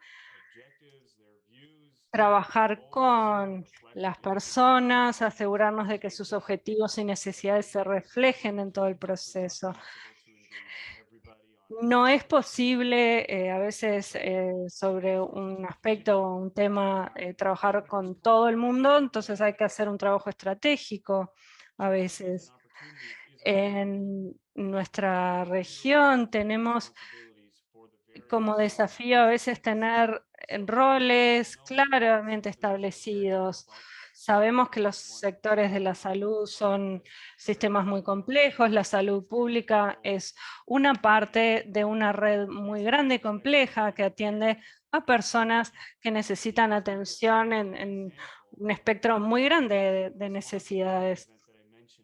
trabajar con las personas, asegurarnos de que sus objetivos y necesidades se reflejen en todo el proceso. No es posible a veces sobre un aspecto o un tema trabajar con todo el mundo, entonces hay que hacer un trabajo estratégico a veces. En nuestra región tenemos como desafío a veces tener roles claramente establecidos. Sabemos que los sectores de la salud son sistemas muy complejos, la salud pública es una parte de una red muy grande y compleja que atiende a personas que necesitan atención en un espectro muy grande de necesidades.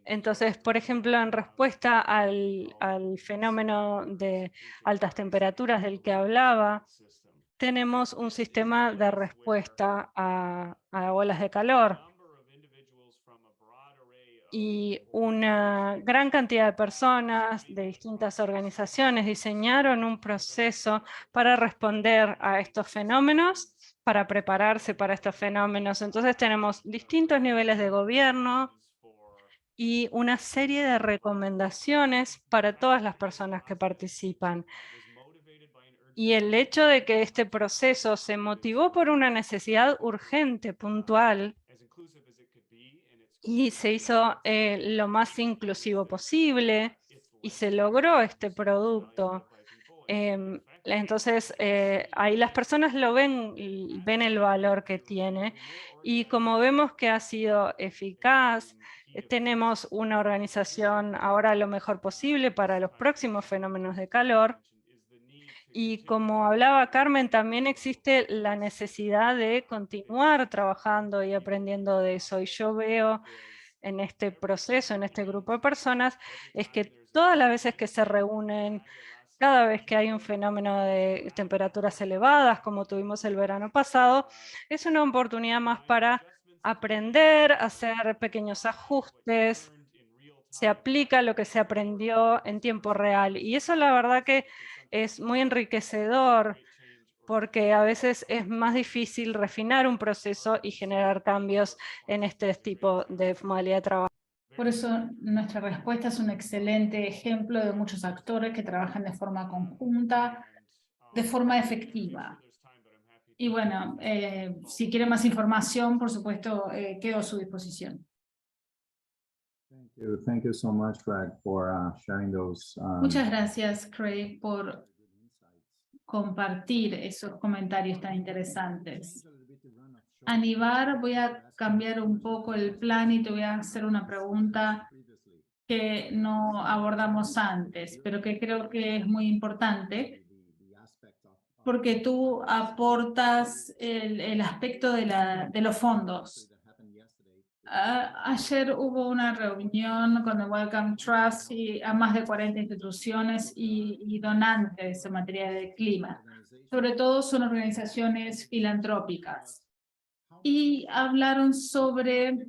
Entonces, por ejemplo, en respuesta al fenómeno de altas temperaturas del que hablaba, tenemos un sistema de respuesta a olas de calor. Y una gran cantidad de personas de distintas organizaciones diseñaron un proceso para responder a estos fenómenos, para prepararse para estos fenómenos. Entonces tenemos distintos niveles de gobierno y una serie de recomendaciones para todas las personas que participan. Y el hecho de que este proceso se motivó por una necesidad urgente, puntual, y se hizo lo más inclusivo posible y se logró este producto. Entonces, ahí las personas lo ven y ven el valor que tiene. Y como vemos que ha sido eficaz, tenemos una organización ahora lo mejor posible para los próximos fenómenos de calor. Y como hablaba Carmen, también existe la necesidad de continuar trabajando y aprendiendo de eso. Y yo veo en este proceso, en este grupo de personas, es que todas las veces que se reúnen, cada vez que hay un fenómeno de temperaturas elevadas, como tuvimos el verano pasado, es una oportunidad más para aprender, hacer pequeños ajustes, se aplica lo que se aprendió en tiempo real. Y eso la verdad que es muy enriquecedor, porque a veces es más difícil refinar un proceso y generar cambios en este tipo de modalidad de trabajo. Por eso nuestra respuesta es un excelente ejemplo de muchos actores que trabajan de forma conjunta, de forma efectiva. Y bueno, si quieren más información, por supuesto, quedo a su disposición. Thank you so much, Craig, for sharing those. Muchas gracias, Craig, por compartir esos comentarios tan interesantes. Aníbar, voy a cambiar un poco el plan y te voy a hacer una pregunta que no abordamos antes, pero que creo que es muy importante, porque tú aportas el aspecto de los fondos. Ayer hubo una reunión con el Wellcome Trust y a más de 40 instituciones y donantes en materia de clima. Sobre todo son organizaciones filantrópicas. Y hablaron sobre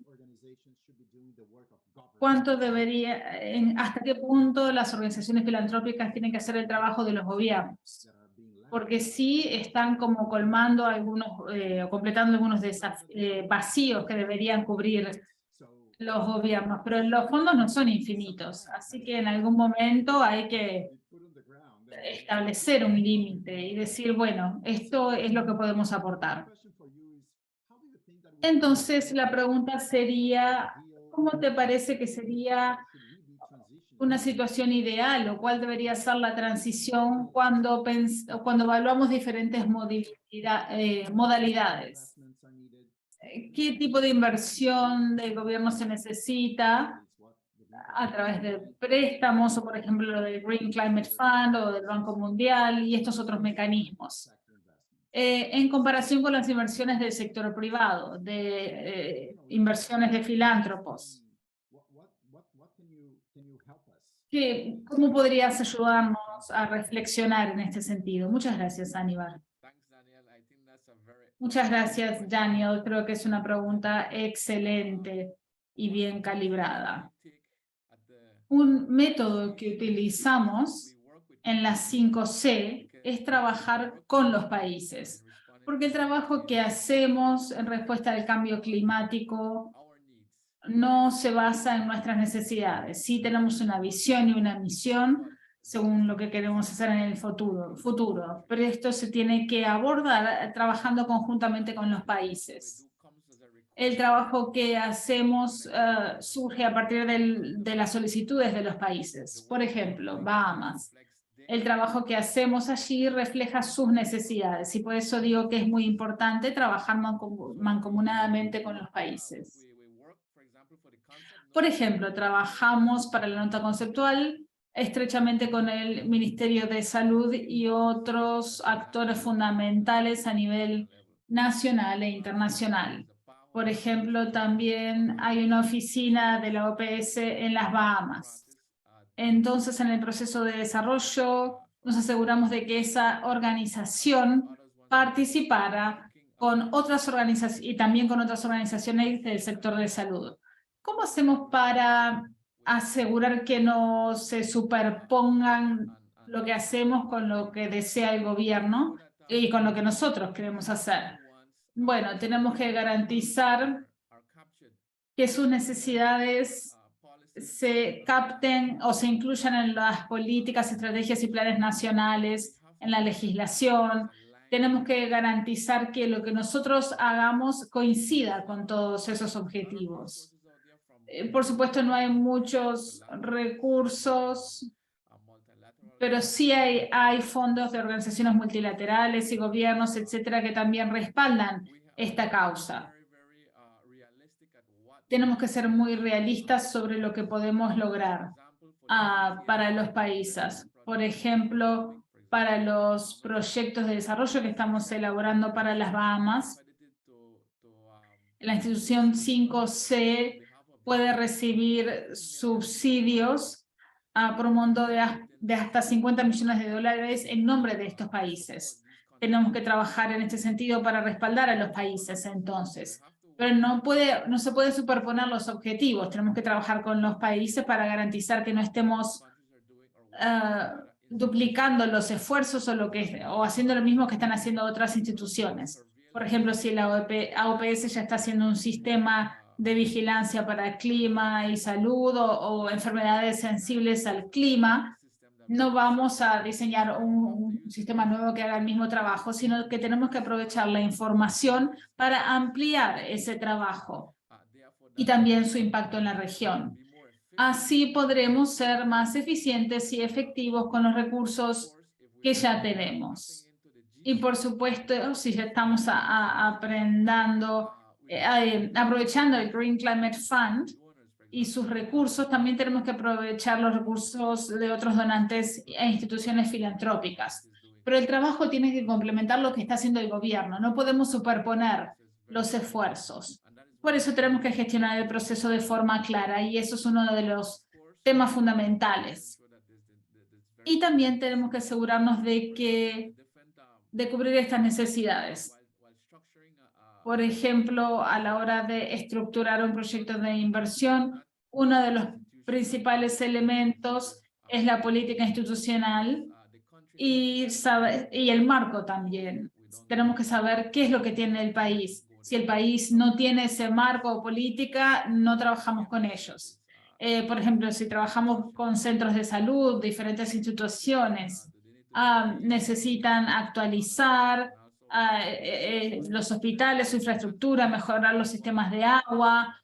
cuánto debería, hasta qué punto las organizaciones filantrópicas tienen que hacer el trabajo de los gobiernos. Porque sí están como colmando algunos, o completando algunos vacíos que deberían cubrir los gobiernos, pero los fondos no son infinitos, así que en algún momento hay que establecer un límite y decir, bueno, esto es lo que podemos aportar. Entonces la pregunta sería, ¿cómo te parece que sería una situación ideal o cuál debería ser la transición cuando evaluamos diferentes modalidades? ¿Qué tipo de inversión del gobierno se necesita a través de préstamos o, por ejemplo, del Green Climate Fund o del Banco Mundial y estos otros mecanismos? En comparación con las inversiones del sector privado, de inversiones de filántropos. ¿Cómo podrías ayudarnos a reflexionar en este sentido? Muchas gracias, Aníbar. Muchas gracias, Daniel. Creo que es una pregunta excelente y bien calibrada. Un método que utilizamos en las 5C es trabajar con los países, porque el trabajo que hacemos en respuesta al cambio climático no se basa en nuestras necesidades. Sí tenemos una visión y una misión según lo que queremos hacer en el futuro, pero esto se tiene que abordar trabajando conjuntamente con los países. El trabajo que hacemos surge a partir de las solicitudes de los países. Por ejemplo, Bahamas. El trabajo que hacemos allí refleja sus necesidades y por eso digo que es muy importante trabajar mancomunadamente con los países. Por ejemplo, trabajamos para la nota conceptual estrechamente con el Ministerio de Salud y otros actores fundamentales a nivel nacional e internacional. Por ejemplo, también hay una oficina de la OPS en las Bahamas. Entonces, en el proceso de desarrollo, nos aseguramos de que esa organización participara con otras organizaciones y también con otras organizaciones del sector de salud. ¿Cómo hacemos para asegurar que no se superpongan lo que hacemos con lo que desea el gobierno y con lo que nosotros queremos hacer? Bueno, tenemos que garantizar que sus necesidades se capten o se incluyan en las políticas, estrategias y planes nacionales, en la legislación. Tenemos que garantizar que lo que nosotros hagamos coincida con todos esos objetivos. Por supuesto, no hay muchos recursos pero sí hay fondos de organizaciones multilaterales y gobiernos, etcétera, que también respaldan esta causa. Tenemos que ser muy realistas sobre lo que podemos lograr para los países. Por ejemplo, para los proyectos de desarrollo que estamos elaborando para las Bahamas, la institución 5C puede recibir subsidios por un monto de hasta 50 millones de dólares en nombre de estos países. Tenemos que trabajar en este sentido para respaldar a los países entonces. Pero no se puede superponer los objetivos. Tenemos que trabajar con los países para garantizar que no estemos duplicando los esfuerzos o haciendo lo mismo que están haciendo otras instituciones. Por ejemplo, si la AOPS ya está haciendo un sistema de vigilancia para el clima y salud o enfermedades sensibles al clima, no vamos a diseñar un sistema nuevo que haga el mismo trabajo, sino que tenemos que aprovechar la información para ampliar ese trabajo y también su impacto en la región. Así podremos ser más eficientes y efectivos con los recursos que ya tenemos. Y por supuesto, si ya estamos aprovechando el Green Climate Fund y sus recursos, también tenemos que aprovechar los recursos de otros donantes e instituciones filantrópicas. Pero el trabajo tiene que complementar lo que está haciendo el gobierno. No podemos superponer los esfuerzos. Por eso tenemos que gestionar el proceso de forma clara y eso es uno de los temas fundamentales. Y también tenemos que asegurarnos de cubrir estas necesidades. Por ejemplo, a la hora de estructurar un proyecto de inversión, uno de los principales elementos es la política institucional y el marco también. Tenemos que saber qué es lo que tiene el país. Si el país no tiene ese marco o política, no trabajamos con ellos. Por ejemplo, si trabajamos con centros de salud, diferentes instituciones, necesitan actualizar los hospitales, su infraestructura, mejorar los sistemas de agua.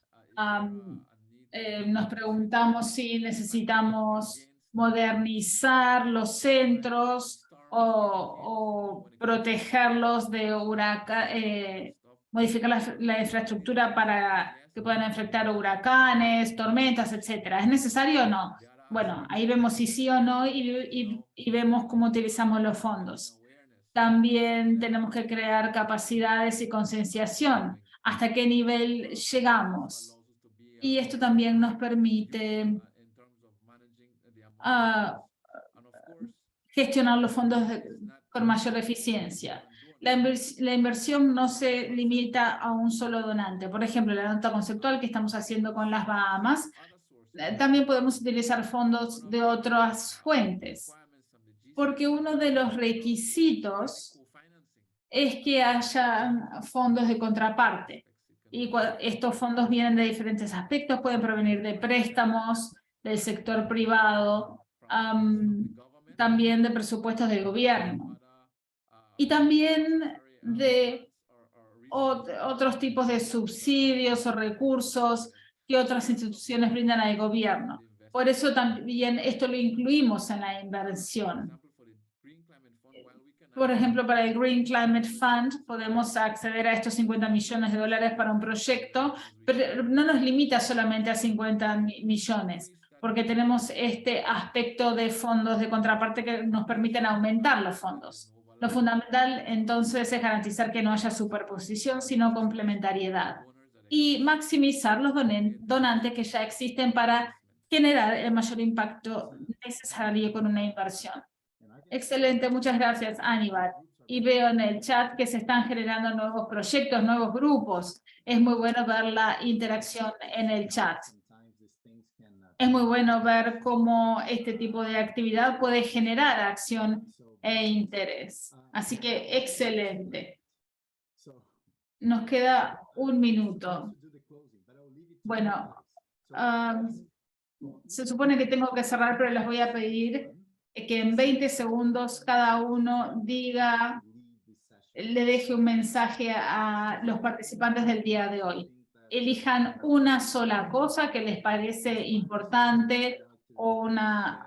Nos preguntamos si necesitamos modernizar los centros o protegerlos de huracanes, modificar la infraestructura para que puedan enfrentar huracanes, tormentas, etcétera. ¿Es necesario o no? Bueno, ahí vemos si sí o no y vemos cómo utilizamos los fondos. También tenemos que crear capacidades y concienciación. ¿Hasta qué nivel llegamos? Y esto también nos permite gestionar los fondos con mayor eficiencia. La inversión no se limita a un solo donante. Por ejemplo, la nota conceptual que estamos haciendo con las Bahamas, también podemos utilizar fondos de otras fuentes, porque uno de los requisitos es que haya fondos de contraparte. Y estos fondos vienen de diferentes aspectos, pueden provenir de préstamos, del sector privado, también de presupuestos del gobierno. Y también de otros tipos de subsidios o recursos que otras instituciones brindan al gobierno. Por eso también esto lo incluimos en la inversión. Por ejemplo, para el Green Climate Fund podemos acceder a estos 50 millones de dólares para un proyecto, pero no nos limita solamente a 50 millones, porque tenemos este aspecto de fondos de contraparte que nos permiten aumentar los fondos. Lo fundamental, entonces, es garantizar que no haya superposición, sino complementariedad. Y maximizar los donantes que ya existen para generar el mayor impacto necesario con una inversión. Excelente, muchas gracias, Aníbal. Y veo en el chat que se están generando nuevos proyectos, nuevos grupos. Es muy bueno ver la interacción en el chat. Es muy bueno ver cómo este tipo de actividad puede generar acción e interés. Así que excelente. Nos queda un minuto. Bueno, se supone que tengo que cerrar, pero les voy a pedir que en 20 segundos cada uno diga, le deje un mensaje a los participantes del día de hoy. Elijan una sola cosa que les parece importante o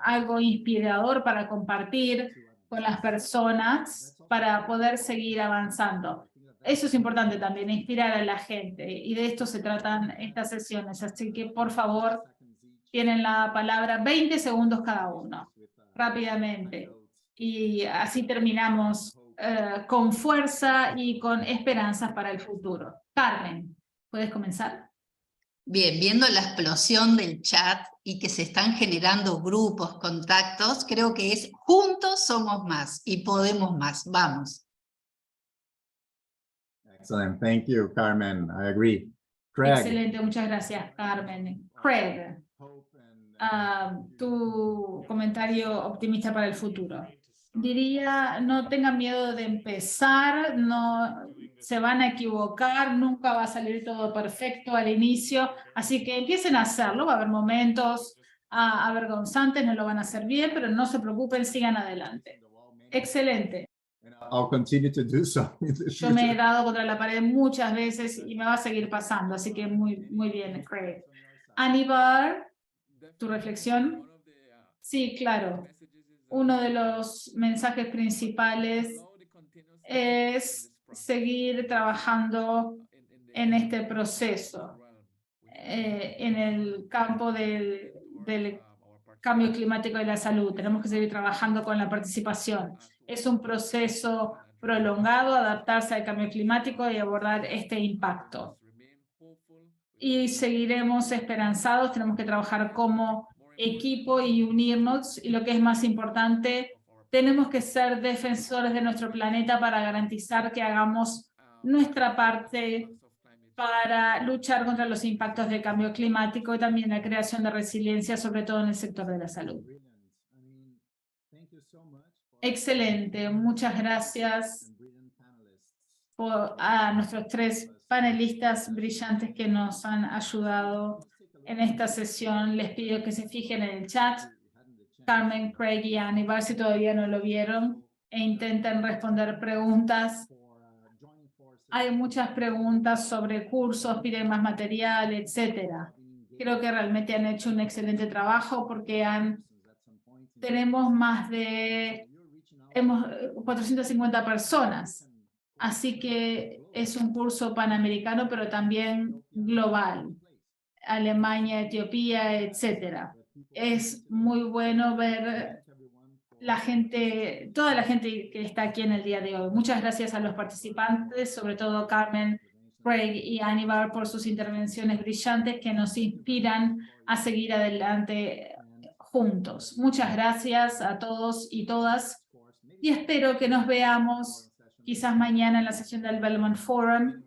algo inspirador para compartir con las personas para poder seguir avanzando. Eso es importante también, inspirar a la gente, y de esto se tratan estas sesiones. Así que, por favor, tienen la palabra 20 segundos cada uno, rápidamente. Y así terminamos con fuerza y con esperanzas para el futuro. Carmen, ¿puedes comenzar? Bien, viendo la explosión del chat y que se están generando grupos, contactos, creo que es juntos somos más y podemos más. Vamos. Excellent. Thank you, Carmen. I agree. Craig. Excelente, muchas gracias, Carmen. Craig, tu comentario optimista para el futuro. Diría, no tengan miedo de empezar, no se van a equivocar, nunca va a salir todo perfecto al inicio, así que empiecen a hacerlo, va a haber momentos avergonzantes, no lo van a hacer bien, pero no se preocupen, sigan adelante. Excelente. I'll continue to do so in the Yo me he future. dado contra la pared muchas veces y me va a seguir pasando, así que muy bien, Craig. Aníbal, ¿tu reflexión? Sí, claro. Uno de los mensajes principales es seguir trabajando en este proceso, en el campo del cambio climático y la salud. Tenemos que seguir trabajando con la participación. Es un proceso prolongado, adaptarse al cambio climático y abordar este impacto. Y seguiremos esperanzados, tenemos que trabajar como equipo y unirnos, y lo que es más importante, tenemos que ser defensores de nuestro planeta para garantizar que hagamos nuestra parte para luchar contra los impactos del cambio climático y también la creación de resiliencia, sobre todo en el sector de la salud. Excelente, muchas gracias a nuestros tres panelistas brillantes que nos han ayudado en esta sesión. Les pido que se fijen en el chat, Carmen, Craig y Aníbal, si todavía no lo vieron, e intenten responder preguntas. Hay muchas preguntas sobre cursos, piden más material, etcétera. Creo que realmente han hecho un excelente trabajo porque tenemos más de 450 personas. Así que es un curso panamericano, pero también global. Alemania, Etiopía, etcétera. Es muy bueno ver la gente, toda la gente que está aquí en el día de hoy. Muchas gracias a los participantes, sobre todo Carmen, Craig y Aníbal, por sus intervenciones brillantes que nos inspiran a seguir adelante juntos. Muchas gracias a todos y todas y espero que nos veamos quizás mañana en la sesión del Belmont Forum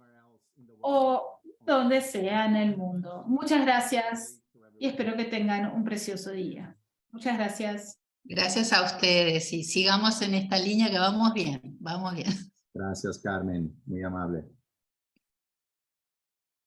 o donde sea en el mundo. Muchas gracias y espero que tengan un precioso día. Muchas gracias. Gracias a ustedes y sigamos en esta línea que vamos bien, vamos bien. Gracias, Carmen. Muy amable.